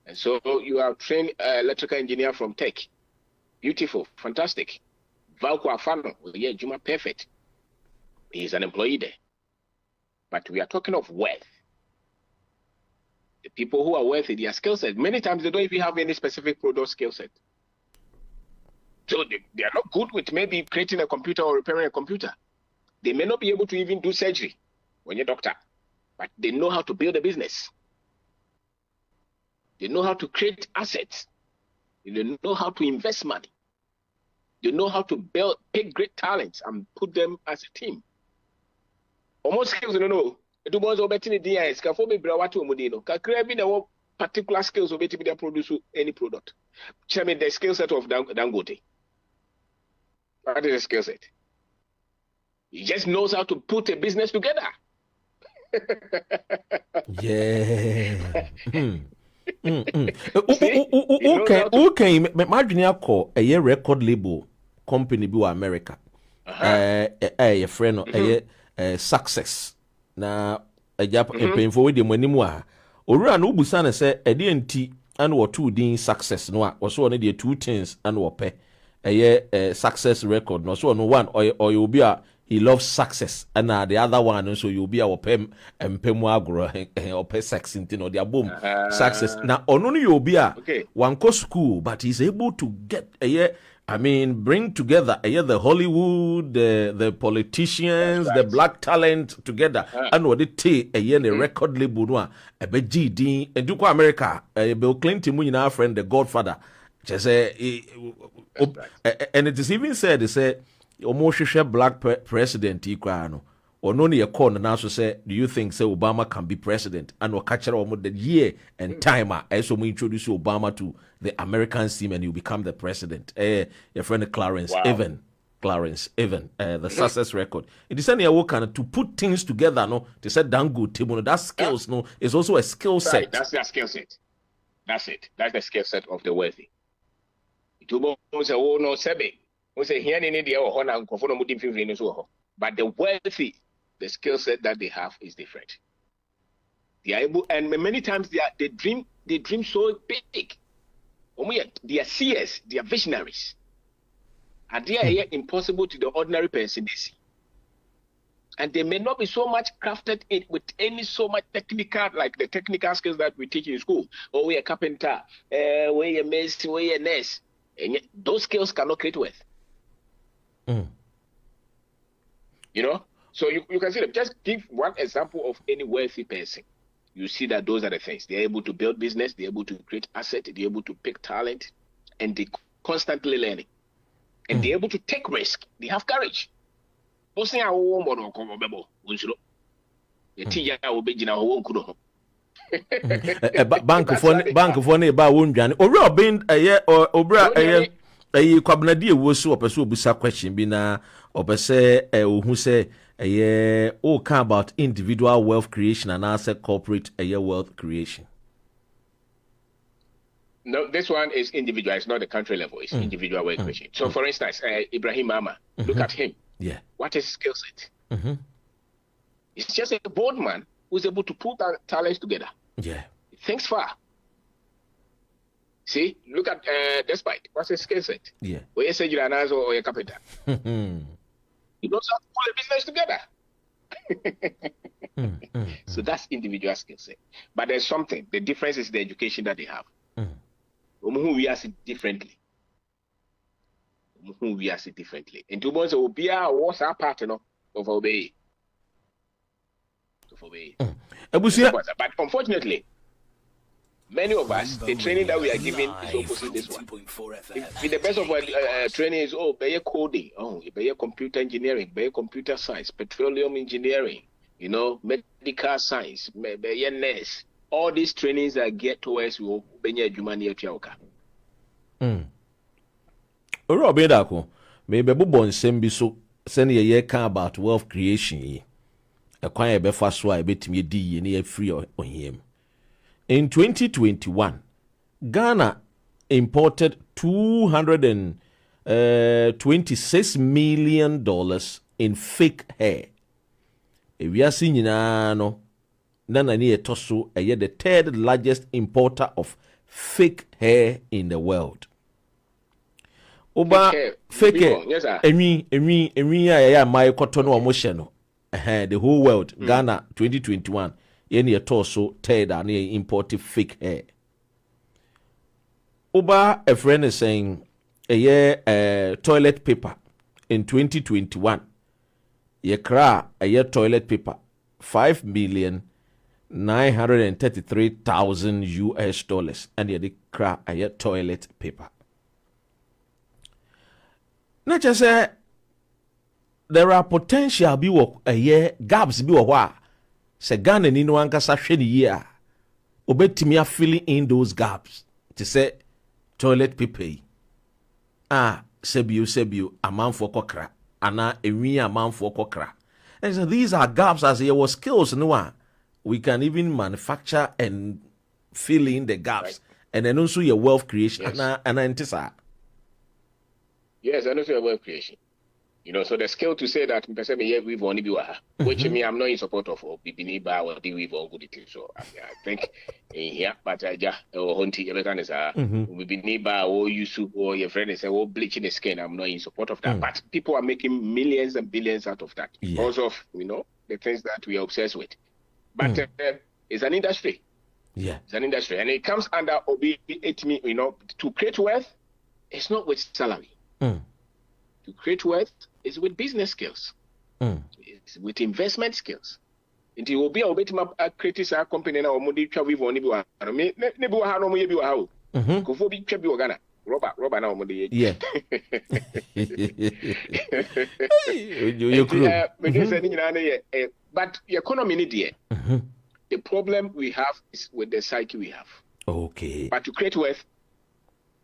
And so you are trained electrical engineer from Tech. Beautiful, fantastic. Valco Afano, yeah, Juma perfect. He's an employee there. But we are talking of wealth. The people who are wealthy, their skill set, many times they don't even have any specific product skill set. So they are not good with maybe creating a computer or repairing a computer. They may not be able to even do surgery when you're a doctor, but they know how to build a business. They know how to create assets. They know how to invest money. They know how to pick great talents and put them as a team. Almost skills, no. It was obetting the DIS. Can for me, Brawatu Modino. Can create no particular skills of it to produce any product. Tell me the skill set of Dangote. What is the skill set? He just knows how to put a business together. Yeah. Okay. Imagine you call a record label company be America. A friend of success. Na a Jap painful with the money more. Ora no busana say a DNT and what 2 din success no was one of the 2 things and what pay a success record no so no one or you'll be a he loves success and the other one so you'll be our pem and pemwagro or pay sex in or their boom success now only you'll be a one co school but he's able to get a year. I mean, bring together the Hollywood, the politicians, right. The black talent together. And what they take a record label, a BGD, and Duke America, Bill Clinton, our friend, the Godfather. Just and it is even said, they say, almost black president, or no near corner now so say, do you think say Obama can be president? And we'll catch almost the year and timer as we introduce Obama to the American scene and you become the president. Your friend Clarence Evan, the success record. It is any work to put things together, no, to set down good table. That skills, no, is also a skill set. Right, that's their skill set. That's it. That's the skill set of the wealthy. It will say, oh no, sebe. We say here in India or Hona, but the wealthy, the skill set that they have is different. They are able, and many times they dream so big. They are seers, they are visionaries. And they are impossible to the ordinary person they see. And they may not be so much crafted with any so much technical, like the technical skills that we teach in school. Oh, we're a carpenter, we're a mason, we're a nurse. And yet, those skills cannot create wealth. You know? So you can see them. Just give one example of any wealthy person. You see that those are the things. They're able to build business, they're able to create asset, they're able to pick talent, and they're constantly learning. And they're able to take risk. They have courage. Bank for ba won dwane owura obin obura kwabnadi ewusu opeso obusa question bi na opese ohu se o can about individual wealth creation and asset corporate wealth creation. No, this one is individual. It's not the country level. It's individual wealth creation. So, for instance, Ibrahim Mama, look at him. Yeah. What is skill set? It's just a bold man who's able to put that talents together. Yeah. He thinks far. See, look at Despite. What's his skill set? Yeah. Or you say you're an answer or a carpenter. He knows how to pull a business together. So that's individual skill set. But there's something. The difference is the education that they have. Who we see differently. Who we see differently. And to boys will be what's our partner of obey. But unfortunately, many of us, the training that we are given is opposite this one. If the best of our training is be coding, be computer engineering, be computer science, petroleum engineering, medical science, be nurse. All these trainings are geared towards you benye adwuma na atuawoka. Oro be da ko me be bobon nsem bi so se ne ye kan about wealth creation yi. Ekwan ye be fa so a betimi di yi ne free ohiem. In 2021, Ghana imported $226 million in fake hair. Ewiase nyina no Nana ni etoso the third largest importer of fake hair in the world. Oba fake hair. Yes, sir. Emi ya my cotton or motion. The whole world, Ghana 2021. Yeni etoso third and imported fake hair. Oba a friend is saying toilet paper in 2021. Ye kra toilet paper $5,933,000 and the cra a toilet paper. Not just say there are potential be gaps be wa se Ghana ni no ankasa hwe ni year obetimi a filling in those gaps to say toilet paper sebio amanfo kokra ana ewi amanfo kokra. And so these are gaps as there was skills no we can even manufacture and fill in the gaps, right. And then also your wealth creation. Yes. Yes, and also your wealth creation. So the skill to say that we've only be which me I'm not in support of or bibiniba or the we've all good it. So I think in here, but or hunting everything is bibiniba or yusu or your friend is bleaching the skin. I'm not in support of that. But people are making millions and billions out of that because of the things that we are obsessed with. But it's an industry. Yeah. It's an industry. And it comes under OB8, to create wealth, it's not with salary. To create wealth is with business skills. It's with investment skills. And it will be a bit more creative company now. Modi travel for only one. Me nebu ha no mo yebi wa ha o. Kofo bi twa bi Ghana. Robert now modi. Yeah. But the economy need here. The problem we have is with the psyche we have. Okay. But to create wealth,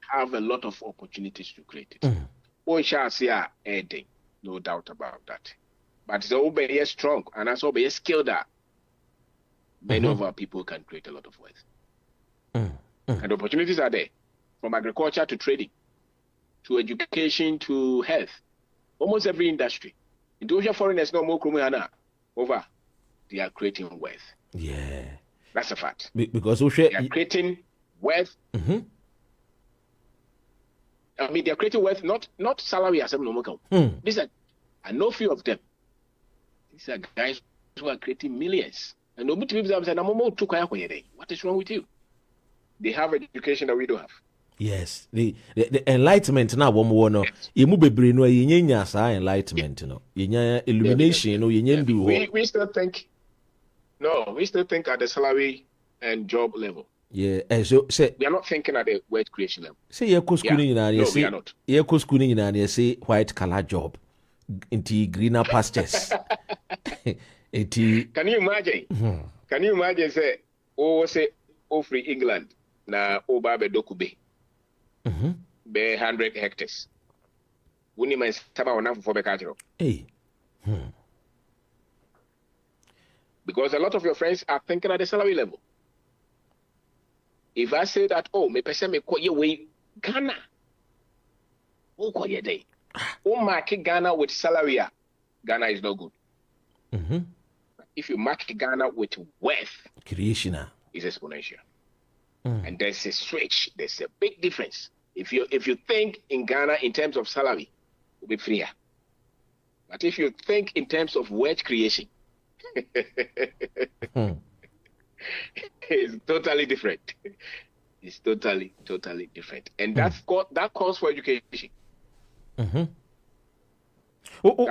have a lot of opportunities to create it. We shall see anything, no doubt about that. But it's all very strong and also very skilled that many of our people can create a lot of wealth. And the opportunities are there, from agriculture to trading, to education to health. Almost every industry. In those foreigners no more over, they are creating wealth. Yeah. That's a fact. Because they are creating wealth. Mm-hmm. I mean, they are creating wealth, not salary as a normal. These are, and no few of them. These are guys who are creating millions. And nobody people say, what is wrong with you? They have education that we don't have. Yes, the enlightenment now one more no. You move be no yenya sa enlightenment no. Yenya illumination no yenya do. We still think at the salary and job level. Yeah, and so say we are not thinking at the wealth creation level. Say you go school in you say you go school in you say white collar job into greener pastures. Can you imagine? Can you imagine say free England na Obabe Dokube? Be 100 hectares. Wuni man saba wana for bekatiro. Hey. Because a lot of your friends are thinking at the salary level. If I say that, me person me call you way Ghana. Who call you day? Mark Ghana with salary, Ghana is no good. If you mark Ghana with wealth, creation is exponential. And there's a switch. There's a big difference. If you think in Ghana in terms of salary, you'll be freer. But if you think in terms of wealth creation, it's totally different. It's totally different. And that calls for education. That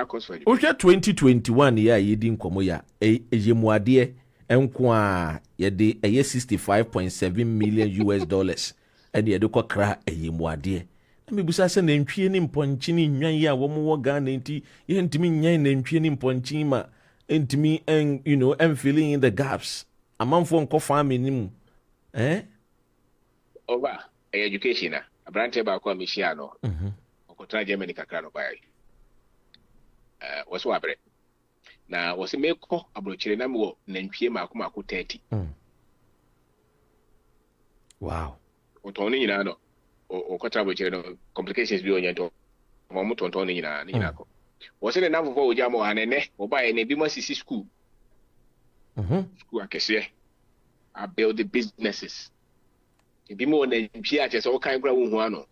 calls for education. 2021 year yedi nkomo ya eyemuade enko a yede 65.7 million US dollars and yede kokra eyemuade na mebusa se na ntwie ni mponchi ni nwan yi a wo mo Ghana nti ye ntimi nyan na ntwie ni mponchi ma ntimi and filling in the gaps amanfo nko farming ni mu over education na abrante ba ko amishia no okotra Germany kakra no bai waso abre na wose meko abrochire na me na ntwie mako 30. Wow. Otoni nyina no okotra abrochire no complications bi onyanto mo mutonto ni nyina ko wose ne namfo oja mo hanene obaye ne bi ma sisi school school akese I build the businesses bi mo na ntwie a chese o kan kura wo hu ano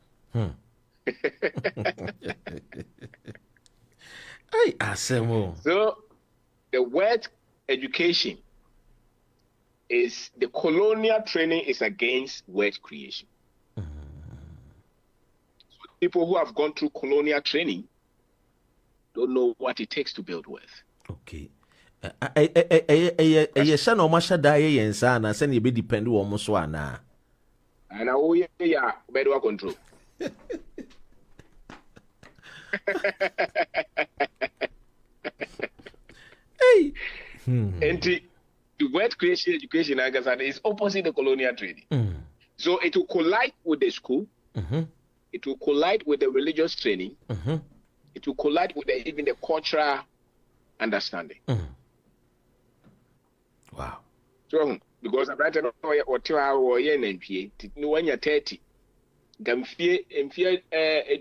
So the word education is the colonial training is against wealth creation. So people who have gone through colonial training don't know what it takes to build wealth. Okay. Yes, no masha daye yensa na se ne be depend wo mo so ana. Ana wo ya better control. Hey. And the wealth creation education is opposite the colonial training. So it will collide with the school. It will collide with the religious training. It will collide with even the cultural understanding. Wow. So because I don't know what you are or yen NPA, no one you're 30. Gamfie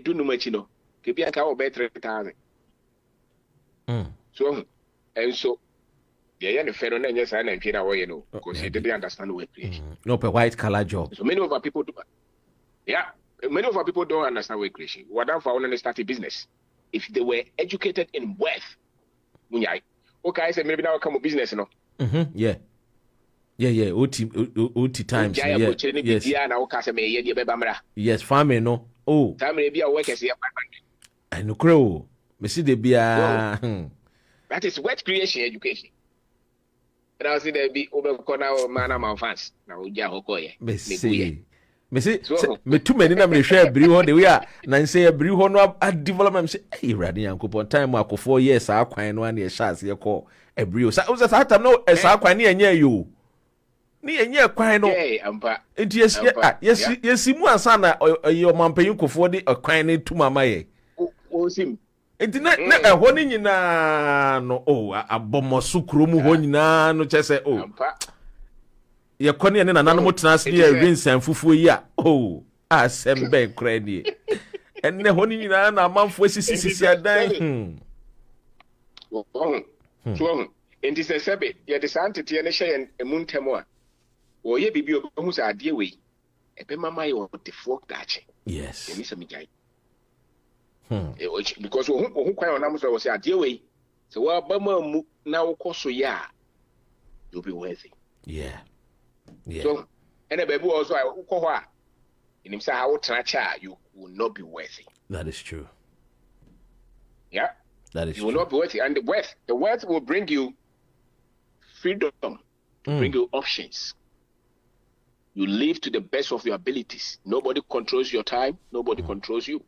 do no much, Kibia cow better 3,000. So and so the federal yes and NPA because he didn't understand the way creation. No white collar job. So many of our people do many of our people don't understand way creation. What if I want to start a business? If they were educated in wealth, okay, I said maybe now come a business, Yeah. OT times. Yes. Yes, farming no. Oh. Family be a workers here 500. I know crow. Me see the bia. That is wealth creation education. And I see there be over corner man fans. Now we ja hokoye. Me see. Me too many na me share bri ho the way na say bri ho no development say hey rade yankopon time akọ 4 years akwan no na ye sha ase ye call e bri o sa time no esa akwan na enye yo ni enye kwan no enti yes mu ansa na ye omampanyin kofo de akwan ne tu mama ye o sim enti na ho ni nyina no abomoso kuro mu ho nyina no chese ye kone ne nananom trans ne rinsan fufuo yi a oh assemble kra nie enne ho ni nyina na amanfo sisi adan so enti se sebe ye de santete ne hye emuntemo a wo ye bibi obehu sa ade we ebe mama ye wo de folk dache yes emi se mijai because wo kwan onam so wo say ade we so wa ba mu na wo koso ya you'll be worthy. Yeah. So, and a baby also, in himself, how tracha you will not be worthy. That is true. Yeah. That is you true. will not be worthy. And the wealth will bring you freedom, bring you options. You live to the best of your abilities. Nobody controls your time. Nobody controls you.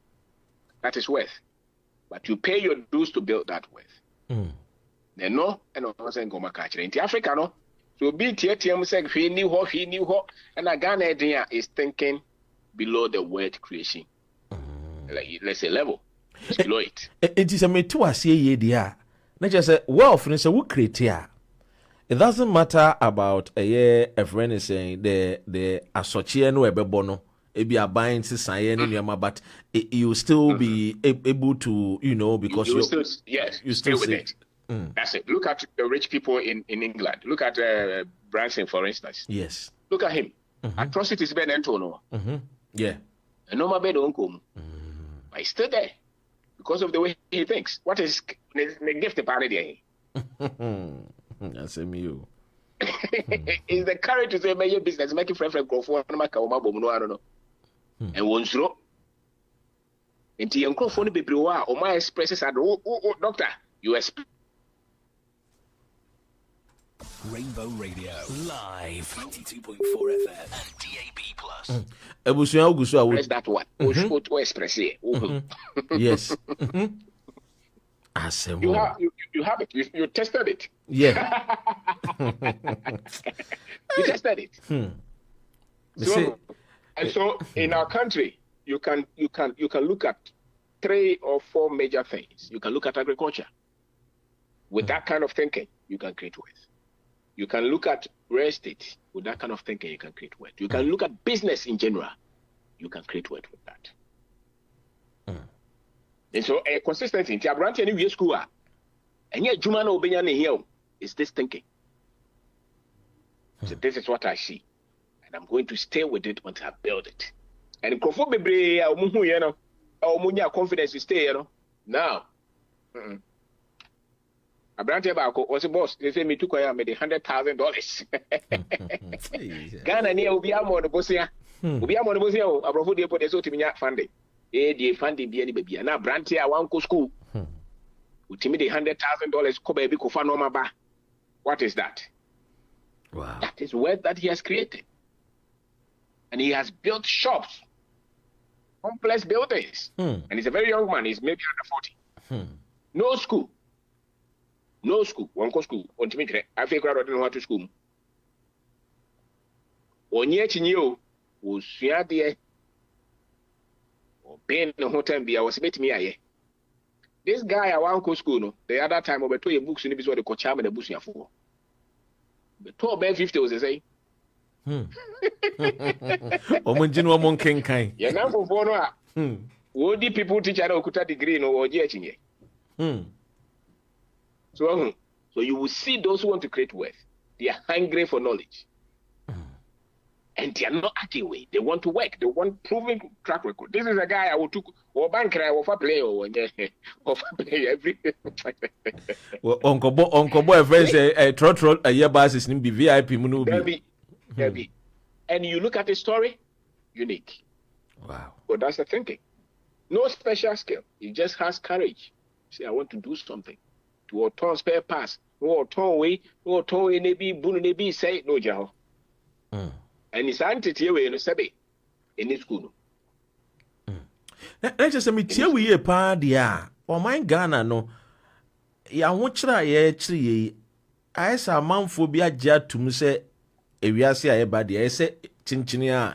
That is worth. But you pay your dues to build that worth. No, and I was saying, go my catcher in Africa, no. So be TTM said, he knew ho, and a Ghana is thinking below the word creation. Like, let's say level. It's below it. It is a me to say ye dear. Not just say, well, for instance, we create here. It doesn't matter about a year, a friend is saying the associate no bono. It be a buying to sign but you still be able to, because you still, yes, you still with it. That's it. Look at the rich people in England. Look at Branson, for instance. Yes. Look at him. Atrocities Ben Antonio. Yeah. And no bed on come. But he's still there because of the way he thinks. What is the gift of parody? That's a you. Is the courage to say, "May your business make it friend go for no I don't know." And once you into your microphone, be brewer or my expresses at doctor, you express. Rainbow Radio live 92.4 FM and DAB Plus. Ebusuya Ogusu awu. Press that one. What express here? Yes. You have it. You tested it. Yeah. You tested it. So in our country, you can look at 3 or 4 major things. You can look at agriculture. With that kind of thinking, you can create wealth. You can look at real estate. With that kind of thinking, you can create wealth. You can look at business in general. You can create wealth with that. And so, a consistency in Tiabranti and New School, and yet Jumano Benyan here is this thinking. So this is what I see, and I'm going to stay with it until I build it. And Kofo Bebre, Munya confidence to stay, now. Abrante Bako was a boss. They say me took I made $100,000. Ghana near Ubiamo the Bosia. Ubiamo the Bosia, Abrafo de Podeso to me funding. The funding be any baby. And now Brante, I want to school. Ultimately $100,000 Kobe Bikofanoma ba. What is that? Wow. That is wealth that he has created. And he has built shops, complex buildings. And he's a very young man, he's maybe under 40. No school. No school. One go school. Ultimately, I think I don't know how to school. Onye chinyo usua de oben no hotel bia was bet me aye. This guy I want go school no. The other time obeto your books ni bi so de ko chama na busuafo. Beto be 50 was say. Omunjinu omunkenkan. Ye na fofo no a. Wo di people teacher na okuta degree no oje achinye. So you will see those who want to create wealth. They are hungry for knowledge. And they are not acting away. They want to work. They want proven track record. This is a guy I will took or banker or for player or play every Uncle Boy friends a trot a year basis in VIP Munubi. Derby. And you look at the story, unique. Wow. But that's the thinking. No special skill. He just has courage. Say, I want to do something. To turn spare pass, or turn way, maybe Bunu Nebi say no jaho. And his entity away in the Sabe in his school. Let's just me tell we a pardia or my Ghana no. Ya wonchra ye chiri I saw man phobia jet to me say a wiase a badi I say chinchinia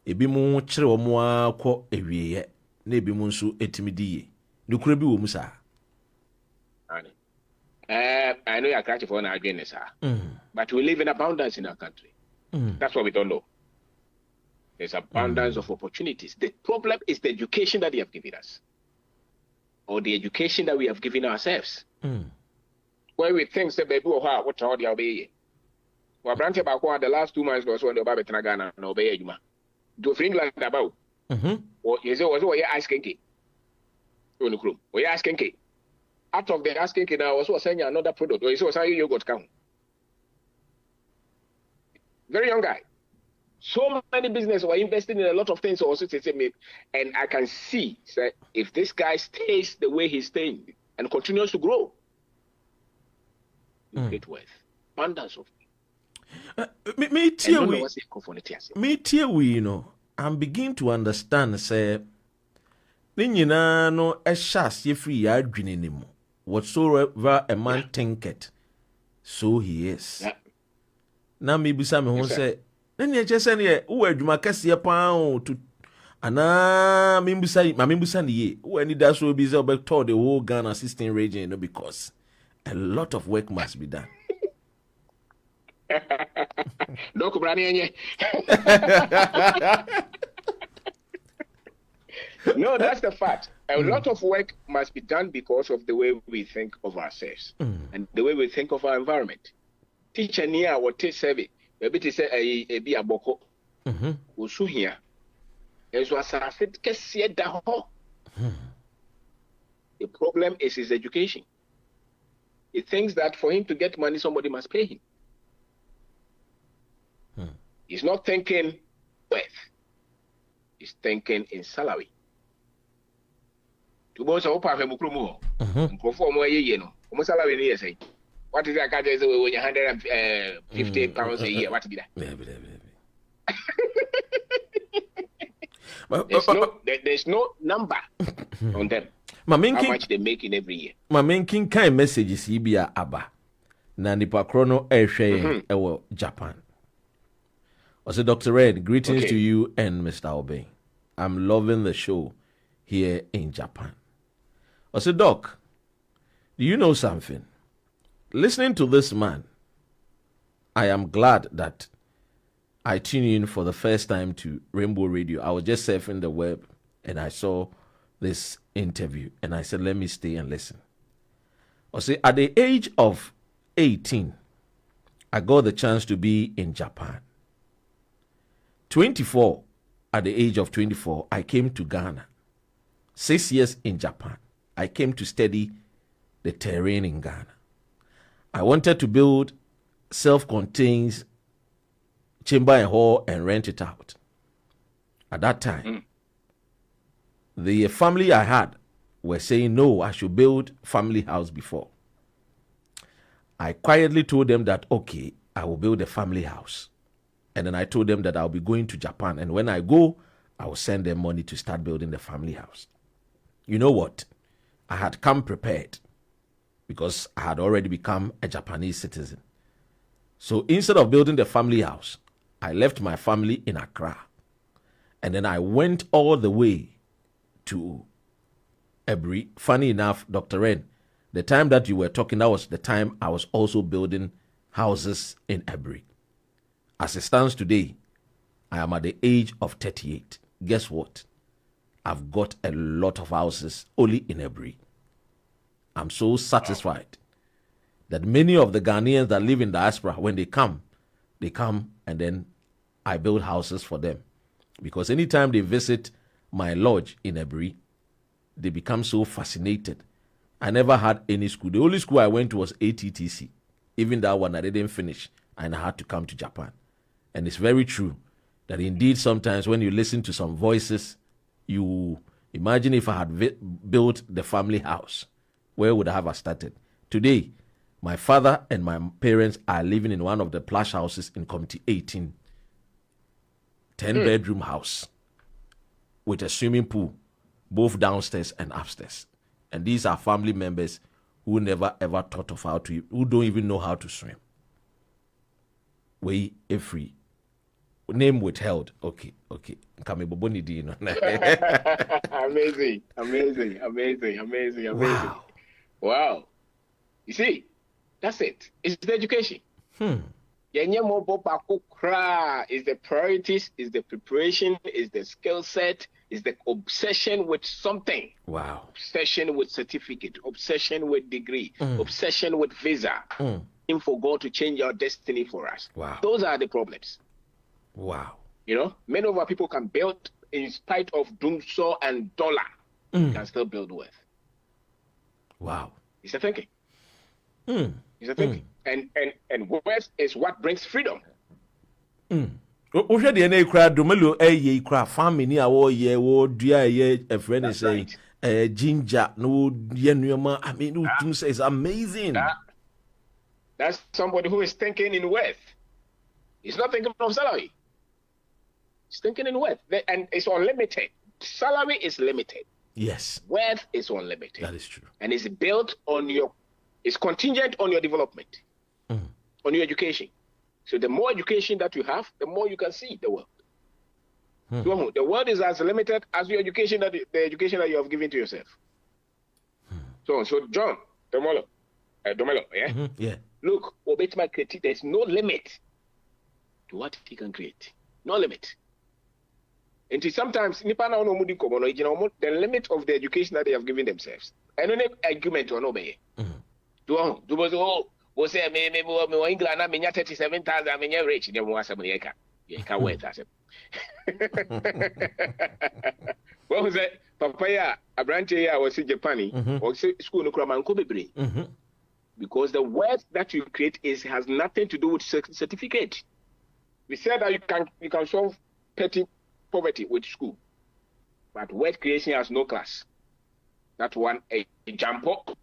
e bi mu chire omo akọ ewiye na e bi mu nso etimidi nukure bi wo mu sa. I know you're catching for an again, sir. But we live in abundance in our country. That's what we don't know. There's abundance of opportunities. The problem is the education that they have given us, or the education that we have given ourselves. Where we think, say, baby, what all the obey. Well, branch about the last 2 months was when the Baby Tragana and obey you. Do you like about? Or is it was what you're asking? We're asking. Out of the asking, I was saying another product, or it was how you got count. Very young guy. So many businesses were investing in a lot of things also to say me, and I can see say, if this guy stays the way he's staying and continues to grow, great wealth, abundance of me tell we, you know, I'm beginning to understand say ne nyina no ehas ye free ya adwene ne mu whatsoever a man thinketh so he is. Na me bisa me ho say na ne chese ne wo adwuma kase pa o to ana me bisa ne ye wo ani da so bi say obeto the whole Ghana system region, you know, because a lot of work must be done. No, that's the fact. A lot of work must be done because of the way we think of ourselves and the way we think of our environment. Teacher near what they say, maybe to say a be a boko. Usu here. As was I said, the problem is his education. He thinks that for him to get money, somebody must pay him. He's not thinking wealth. He's thinking in salary. To both of us, perform more, you know, almost salary. Say, what is that? When you 150 pounds a year, what be that? There's no number on them. How much they make in every year. My making kind messages Ibia Abba. Na nipa krono ehwe ewo Japan. I said, Dr. Red, greetings to you and Mr. Obey. I'm loving the show here in Japan. I said, Doc, do you know something? Listening to this man, I am glad that I tuned in for the first time to Rainbow Radio. I was just surfing the web and I saw this interview and I said, let me stay and listen. I said, at the age of 18, I got the chance to be in Japan. 24, at the age of 24, I came to Ghana. 6 years in Japan. I came to study the terrain in Ghana. I wanted to build self-contained chamber and hall and rent it out. At that time, the family I had were saying, no, I should build family house before. I quietly told them that, okay, I will build a family house. And then I told them that I'll be going to Japan. And when I go, I will send them money to start building the family house. You know what? I had come prepared because I had already become a Japanese citizen. So instead of building the family house, I left my family in Accra. And then I went all the way to Ebri. Funny enough, Dr. Ren, the time that you were talking, that was the time I was also building houses in Ebri. As it stands today, I am at the age of 38. Guess what? I've got a lot of houses only in Ebri. I'm so satisfied that many of the Ghanaians that live in diaspora, when they come and then I build houses for them. Because anytime they visit my lodge in Ebri, they become so fascinated. I never had any school. The only school I went to was ATTC. Even that one I didn't finish and I had to come to Japan. And it's very true that indeed sometimes when you listen to some voices, you imagine if I had built the family house, where would I have started? Today, my father and my parents are living in one of the plush houses in Committee 18, 10-bedroom house with a swimming pool, both downstairs and upstairs. And these are family members who never ever thought of who don't even know how to swim. We are free. Name withheld. Okay. Amazing. Wow. You see, that's it. It's the education. Is the priorities, is the preparation, is the skill set, is the obsession with something. Wow. Obsession with certificate, obsession with degree, obsession with visa. In for God to change our destiny for us. Wow. Those are the problems. Wow. You know, many of our people can build in spite of doomsaw and dollar. Can still build wealth. Wow. It's a thinking. It's a thinking. And wealth is what brings freedom. Wohwɛ deɛ na ekura domelo ɛyɛ ekura family a wɔyɛ wɔdua ɛyɛ a friend is saying ginger no yɛ nneɛma I mean wotum say it's amazing. That's somebody who is thinking in wealth. He's not thinking of salary. He's thinking in wealth. And it's unlimited. Salary is limited. Yes. Wealth is unlimited. That is true. And it's built on it's contingent on your development, on your education. So the more education that you have, the more you can see the world. So the world is as limited as your education the education that you have given to yourself. So John, Domelo, yeah? Yeah. Look, Obetma created, there's no limit to what he can create. No limit. And sometimes the limit of the education that they have given themselves. And no argument or no way. Was say maybe England I mean 37,000 I mean rich they want some you can wait as what was that papaya a branch here was in Japan or school no kraman ko bebre because the wealth that you create has nothing to do with certificate. We said that you can solve petty poverty with school, but wealth creation has no class. That one a jump up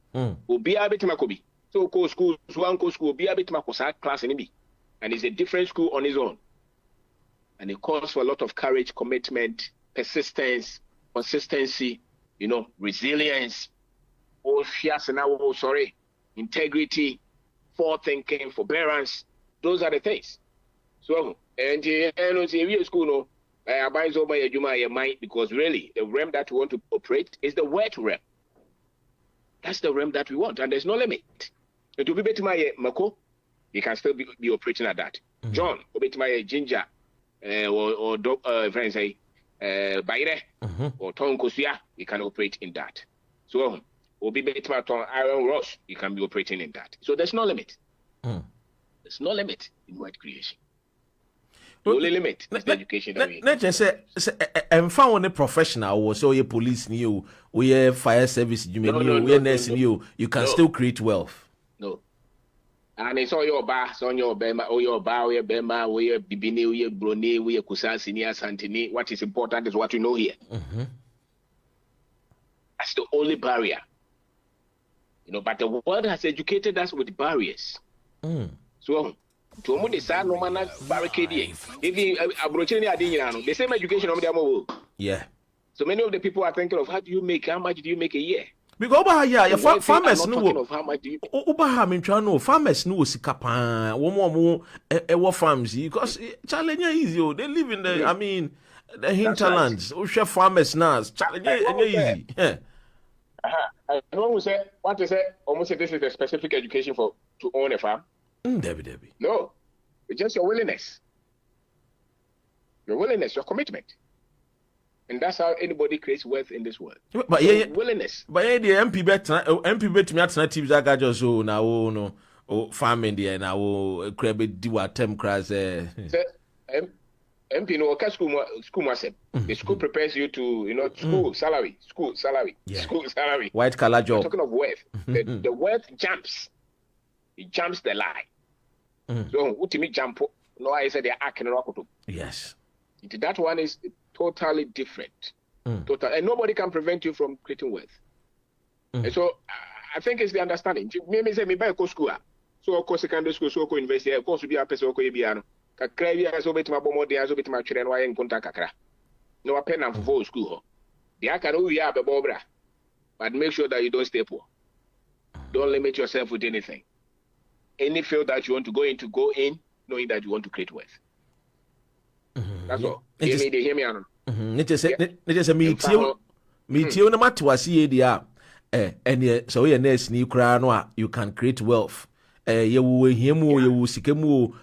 will be a bit makobi. So go school, one go school, be a bit makosa class in me, and it's a different school on its own, and it calls for a lot of courage, commitment, persistence, consistency, resilience, integrity, forethinking, forbearance. Those are the things. So, and if school, no, I buy so by your mind because really the realm that we want to operate is the word realm. That's the realm that we want, and there's no limit. It will be better my Mako, you can still be operating at that. John, better my ginger, or friends say, Baire, or Tom Kosia, you can operate in that. So, will be better my Iron Ross, you can be operating in that. So there's no limit. There's no limit in word creation. The only limit is the education that we have. Let's say, and found a professional or so your police new, we have fire service, you nurse new, you can still create wealth. No. And it's all your bar, on your Bema, or your bar, your Bema, where your Bibini, where your Brunei, where your Kusasini, Santini. What is important is what you know here. That's the only barrier. But the world has educated us with barriers. So, to almost the no man barricade. If you approach the same education of them. Yeah. So many of the people are thinking of how much do you make a year? Because farmers know how much do you farmers know sikapa one farms because challenge easy. They live in the the hinterlands. Right. Farmers now challenge easy. Yeah. I know what to say almost this is a specific education to own a farm. Debbie. No, it's just your willingness. Your willingness, your commitment. And that's how anybody creates wealth in this world. But willingness. But the MP bet me alternatives I got just so now no farming there now crab do what term crash MP no school must the school prepares you to school salary. Yeah. School salary. White collar job. Talking of wealth. The wealth jumps. It jumps the line. So ultimate jump no I said they're acting rock. Yes. That one is totally different. And nobody can prevent you from creating wealth. And so I think it's the understanding. Maybe say me buy a school. So of course secondary school, so university, of course be a person who be ano. Kakra bi aso betima bomo de aso betima twere no aye nkonta kakra. No pen and for school. The aka no we are bebobra. But make sure that you don't stay poor. Don't limit yourself with anything. Any field that you want to go in, knowing that you want to create wealth. That's all. Hear me on. It is a me tio no matter what see dia and so you nurse ni kra no you can create wealth yewu ehiemu yewu sikemu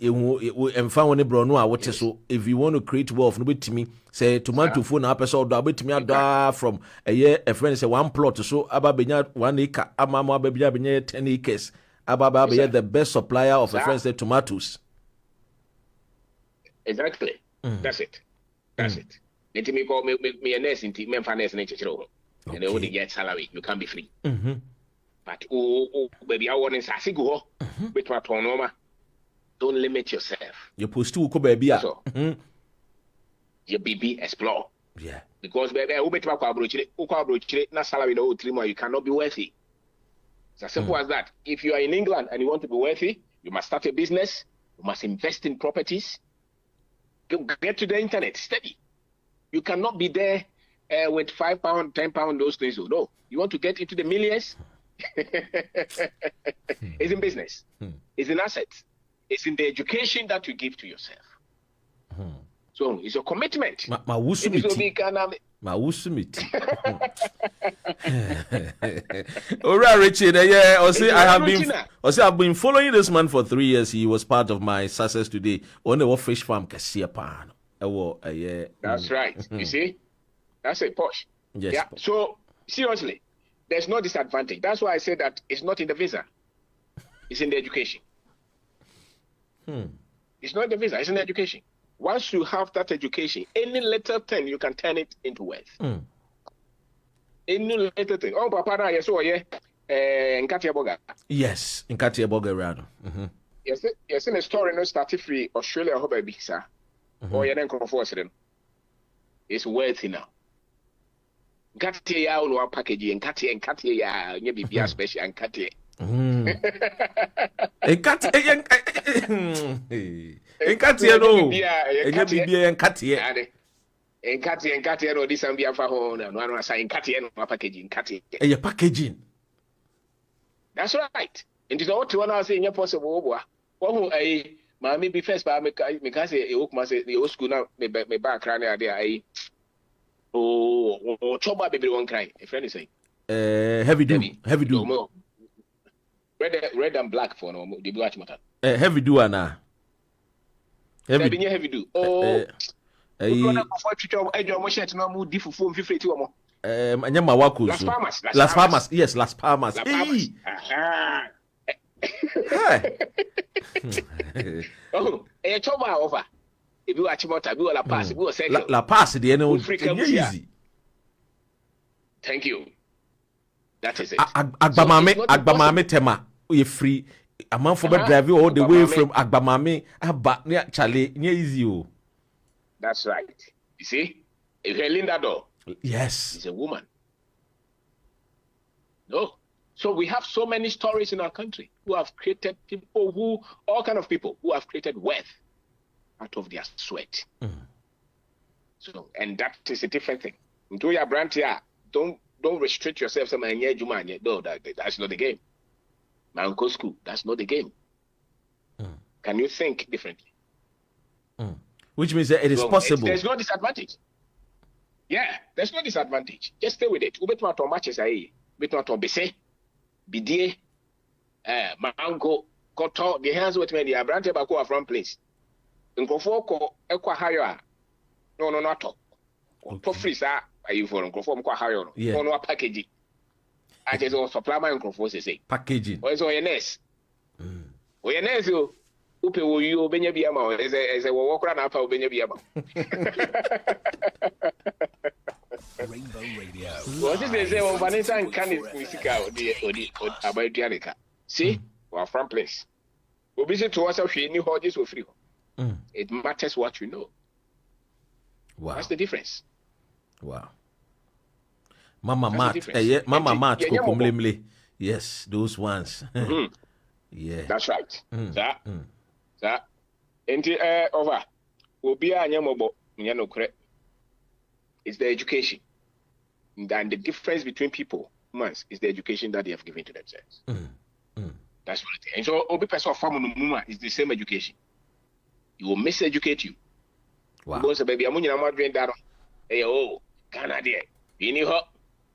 yewu emfa woni bro no a wote so if you want to create wealth no betimi say tomato fo na apesa odo abetimi ado from a friend say one plot so aba benya 1 acre amamo aba benya 10 acres aba be the best supplier of a friend say tomatoes. Exactly. That's it. Let me call me a nurse in team finance and and they only get salary. You can't be free. But baby, I want to say go with my tonoma. Don't limit yourself. You post to baby. So your baby explore. Yeah. Because baby, I will bet na salary no 3 months. You cannot be wealthy. It's as simple as that. If you are in England and you want to be wealthy, you must start a business. You must invest in properties. Get to the internet, study. You cannot be there with £5, £10, those things. No, you want to get into the millions. It's in business. It's in assets. It's in the education that you give to yourself. So it's a commitment. Ma wusumiti. Alright, Richard. Yeah, I've been following this man for 3 years. He was part of my success today. On the fish farm, Kasiapan. That's right. You see, that's a push. Yes. Yeah. So seriously, there's no disadvantage. That's why I say that it's not in the visa. It's in the education. It's not in the visa. It's in the education. Once you have that education, any little thing you can turn it into wealth. Any little thing. Oh, Papa, yes, oh yeah. Nkatia Boga. Yes, Nkatia Boga Rado. Yes, in a story no started free Australia ho baby sir. Oh yeah, then come for us then. It's wealthy now. Nkatia ya no package Nkatia ya nye bibia special Nkatia. Nkatia no. Enye bibia Nkatia. Nkatia no this ambia fa ho na no asa Nkatia no package Nkatia. Eye packaging. That's right. And it's all to one say in possible boy. One who maybe first by me say a work must say the old school now me background there choba baby one cry. A friend is saying heavy do. Red and black for no the watch matter. Heavy do na. Heavy do. Oh Las Palmas. Yes, Las Palmas. Oh, a choba over. If you watch Mota, you will La Paz, you will say La Paz, the end easy. Thank you. That is it. Agbamame tema. You free. A man for drive all the way from Agbamame. But near Charlie, near easy. That's right. You see, if you're Linda Doe, yes, she's a woman. No. So we have so many stories in our country who have created all kind of people who have created wealth out of their sweat. So, and that is a different thing. Do your brand here. Don't restrict yourself. No, that's not the game. My uncle's school, that's not the game. Can you think differently? Which means that it is possible. There's no disadvantage. Yeah, there's no disadvantage. Just stay with it. Ubetuma matches aye. Ubetuma bese, bidie, mango, koto. The hands with me. The brand tobacco from place. Nkofo ko ekwa hayo. No, not talk. To free sir. Ayi for nkofo mkwa hayo. No, no packaging. I just want supply my nkofo say. Packaging. Where's your nurse? Your nurse you. Upe wo you obenya biama eze wo wokra na apa obenya biama. Rainbow Radio. What is they say on Vanessa and Canis musica odi about Dianica. See? Our front place. Obi say to us if you new hodges or free. It matters what you know. Wow. That's the difference. Wow. Mama Mat Kokumlemle. Yes, those ones. Yeah. That's right. That over. Obi anyamobo nyano kre. It's the education. And the difference between people, humans, is the education that they have given to themselves. That's what it is. And so Obi person family muma is the same education. He will miseducate you. Wow. Because baby amunya na madwen daro. Hey Canada. Fini ho.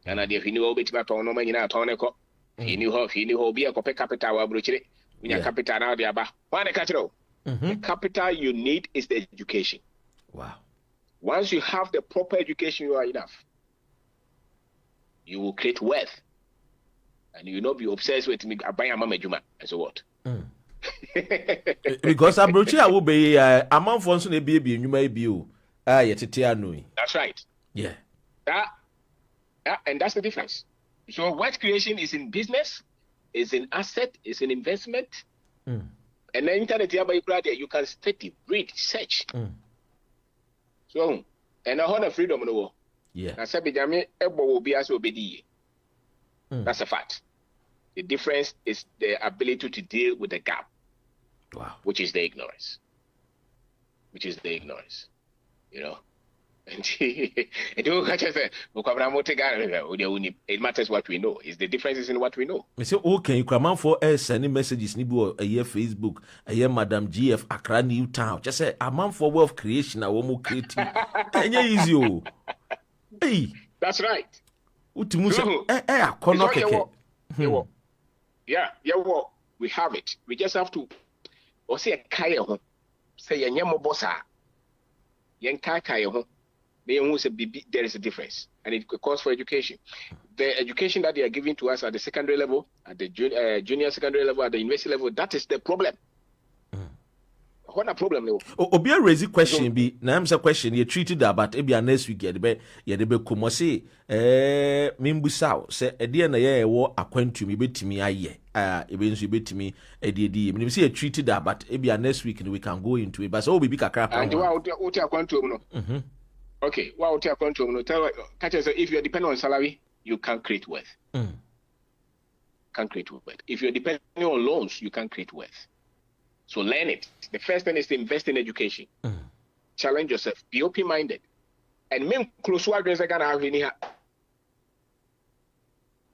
Canada fini ho betima ton no manyina ton ne ko. Fini ho obi akope capital wa brochire. When you capital now, the aba. Why the catch it? The capital you need is the education. Wow. Once you have the proper education, you are enough. You will create wealth. And you will not be obsessed with me buying a mama juma and so what. Because abrochi a wo be amanfo nso na be enwuma bi o. Yetete anu. That's right. Yeah. And that's the difference. So wealth creation is in business, is in asset, is in investment. And the internet you can study, read, search. So, and I want freedom in the world. Yeah. I said, will be as obedient. That's a fact. The difference is the ability to deal with the gap. Wow. Which is the ignorance. You know? And it matters what we know. It's the differences in what we know. Me say okay, you come for sending messages ni bi a year Facebook, a year Madam GF Accra New Town. Just say a man for wealth creation a woman creating. Enye easy o. Hey. That's right. Utimu say akono keke. Yeah, we have it. We just have to or say kaya ho. Say yenya bossa. Yen kaya ho. There is a difference, and it calls for education. The education that they are giving to us at the secondary level, at the junior secondary level, at the university level, that is the problem. What a problem, no? Obi a raise question be na am say question you treated that, but maybe next week you be komo say mimbusa say e de na ye wo akwantum e betimi aye e be nso betimi e de me say you treated that, but maybe next week we can go into it, but so we be kakra and what akwantum no. Okay, well, if you're dependent on salary, you can't create wealth. Can't create wealth. If you're depending on loans, you can't create wealth. So learn it. The first thing is to invest in education. Challenge yourself. Be open-minded. And men close work is gonna have any.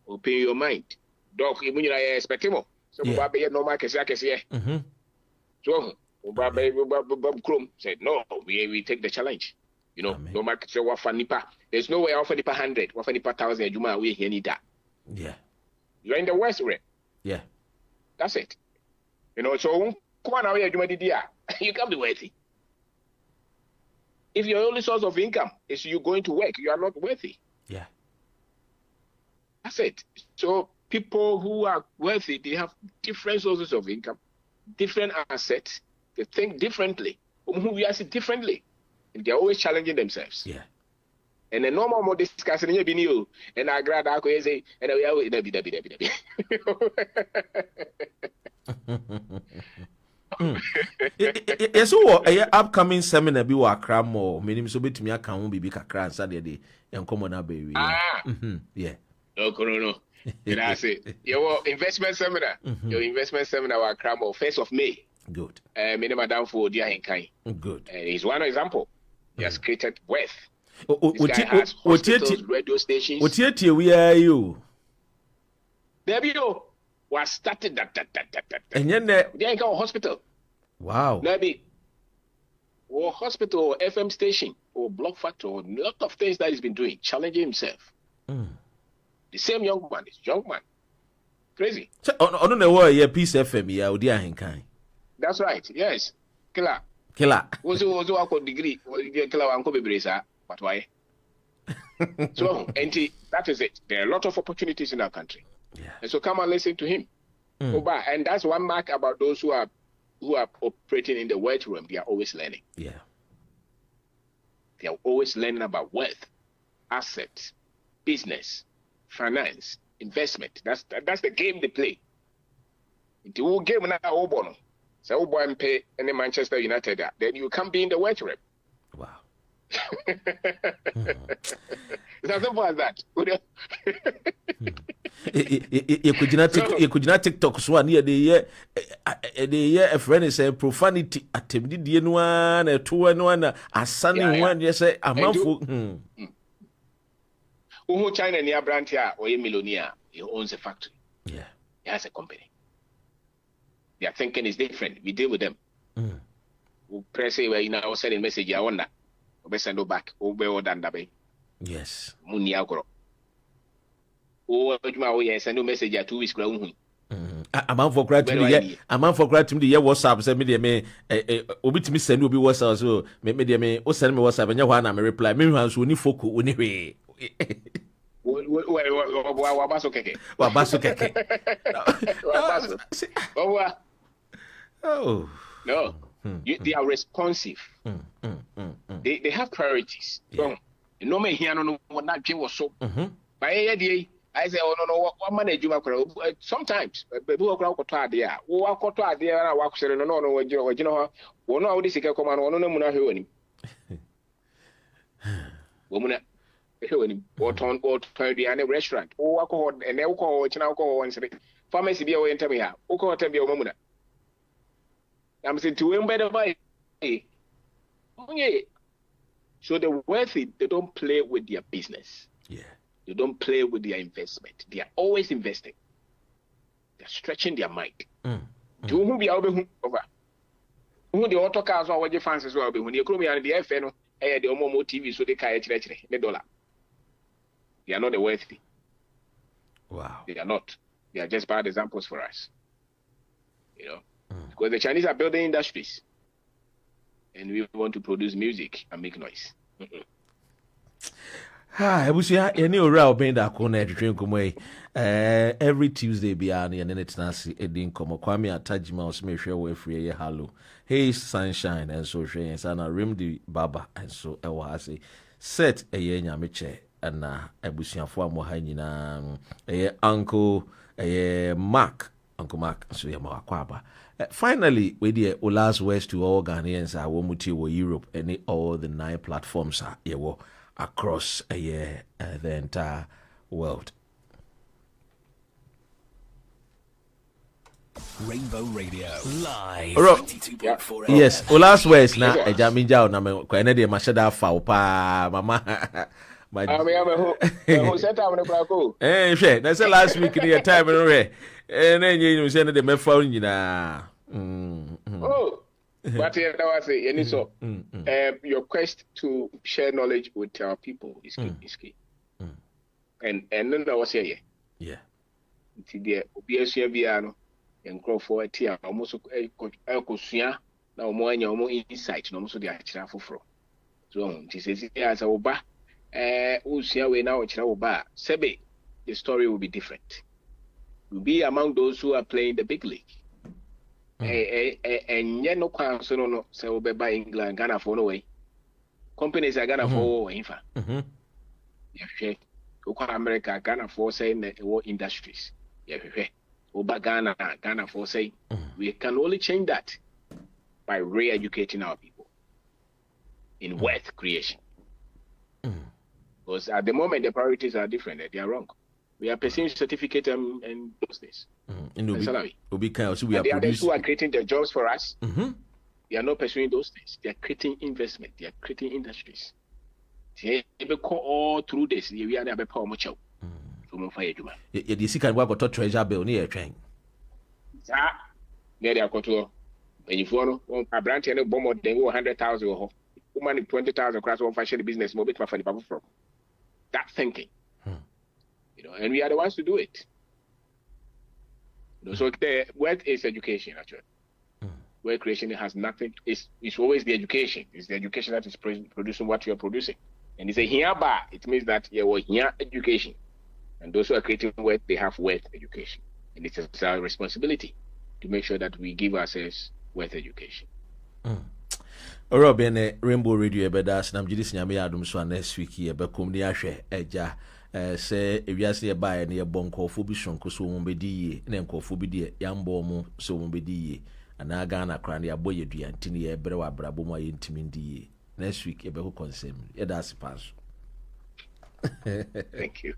Open your mind. Dog, even you are expecting more. So Baba normal kesi. So Baba Chrome said, no, we take the challenge. You know, no market say wafa nipa. There's no way offer nipa 100, wafa nipa 1,000. Juma we here need that. Yeah. You're in the West, right? Yeah. That's it. You know, so come on, you can't be worthy. If your only source of income is you going to work, you are not worthy. Yeah. That's it. So people who are wealthy, they have different sources of income, different assets. They think differently. We are differently. And they're always challenging themselves. Yeah. And the normal more discussing you and I grad say and we are yes, a upcoming seminar be wa Accra more. Meaning so betimi aka ho bibi kakra ansa de enkomo na ba wi. Yeah. No. That's it. Your investment seminar. Your investment seminar wa Accra more 1st of May. Good. Madam for Dia Henkai. Good. He's one example. He has created wealth. What hospitals, radio stations. What we are you? There we go. Was started that. And then they go hospital. Wow. Maybe or hospital or FM station or block factor or a lot of things that he's been doing, challenging himself. The same young man, crazy. So on the way, yeah, Peace FM, yeah, Odia Henkai. That's right. Yes. Killer. Was a degree. Killer Uncle Bebresa. But why? So, and that is it. There are a lot of opportunities in our country. Yeah. And so come and listen to him. And that's one mark about those who are operating in the wealth realm. They are always learning. Yeah. They are always learning about wealth, assets, business, finance, investment. That's the game they play. The whole game now, so boy pay any Manchester United, then you can't be in the wealth realm. Wow. It's as simple as that. You could not TikTok so near the year a friend is a profanity at the one, a 2 and 1, a sunny one, yes, a month. Who China near brand here or a millionaire, he owns a factory. Yeah. He has a company. Their thinking is different. We deal with them. We press it where you know sending message. I wonder. We send it back. Yes. Munia gro. Oh, you send a message 2 weeks. amanfo kra timi ye amanfo kra timi ye WhatsApp say me de me obi timi send obi WhatsApp so me de me o send me WhatsApp nya hwa na me reply me hwan so oni foko oni hwe wabaso keke oh no they are responsive they have priorities so no me here no na dwe wo so ba ye dey I say oh no what man ejuma kra sometimes baby wo kra koto ade a wo akoto ade na wa kwere no no wo gino ho wo no a wo disika koma no no mu na hwe wani wo mu na hwe wani wo ton di ane restaurant wo akọ ene wo ko china wo ko won sire pharmacy bia wo enter ya wo ko hotel bia wo mu na I'm saying to win better by so the wealthy they don't play with their business. Yeah. They don't play with their investment. They are always investing. They're stretching their mind. To whom be over. Who the auto cars or what your fans as well be when you come here and the FN the Omomo TV so they carry the dollar. They are not the wealthy. Wow. They are not. They are just bad examples for us. You know. Because the Chinese are building industries. And we want to produce music and make noise. Ebusia any ora obin da ko na etwetwe nkomo every Tuesday bia na ne tenase edin komo Kwame Atajima osmehwe wo afrie ye hello hey sunshine and so hwe sana Remdi Baba and so ewo ase set eye nyameche na ebusiafo amoha nyina uncle Mark so ye ma kwaba. Finally, we the last words to all Ghanaians are womuti wo Europe and all the 9 platforms are across the entire world. Rainbow Radio live. Yes, last words na ejaminja na me ko ene de mashada fa pa mama. Hwe, na say last week the time no hwe. Na enye say na de mefa nyina. Oh, but that was it. So, your quest to share knowledge with our people is key. Is key. And then I was here. Yeah. Today, obviously, we are no. And grow for a tear almost a cosua. Now, more and more insight. No, most of the actual for. So, she says, as a oba, Usia, we now oba. Sebe, the story will be different. We'll be among those who are playing the big league. And yet no council no so be by England Ghana for no way. Companies are Ghana for infa. Yeah, America Ghana for saying the war industries. Yeah, Oba Ghana for say we can only change that by re-educating our people in wealth creation. Because at the moment the priorities are different. They are wrong. We are pursuing certificate and those days. And salary. We are the others who are creating the jobs for us. They are not pursuing those things. They are creating investment. They are creating industries. They all through this. We are the power much. You see, can work on treasure bill near train. There they are control. And if you want a branch and a bomb, then 100,000 or woman 20,000 class one fashion business, more bit for the from that thinking. You know, and we are the ones to do it. You know, so the wealth is education actually. Wealth creation has nothing. It's always the education. It's the education that is producing what you are producing. And it's a here bar. It means that you are here education. And those who are creating wealth, they have wealth education. And it's our responsibility to make sure that we give ourselves wealth education. Robin Rainbow Radio Ebedas nam jidis nyame adum so next week ye bekom ni ahwe eja se ewiase ye bae ne ye bonkofo bi sonko so mo bedi ne nkofo bi de yambo mo so mo bedi ana Ghana kra ne aboye dua ntini ye bere wa brabo mo ye ntimi ndi next week ye be ko consem ye das pass. Thank you.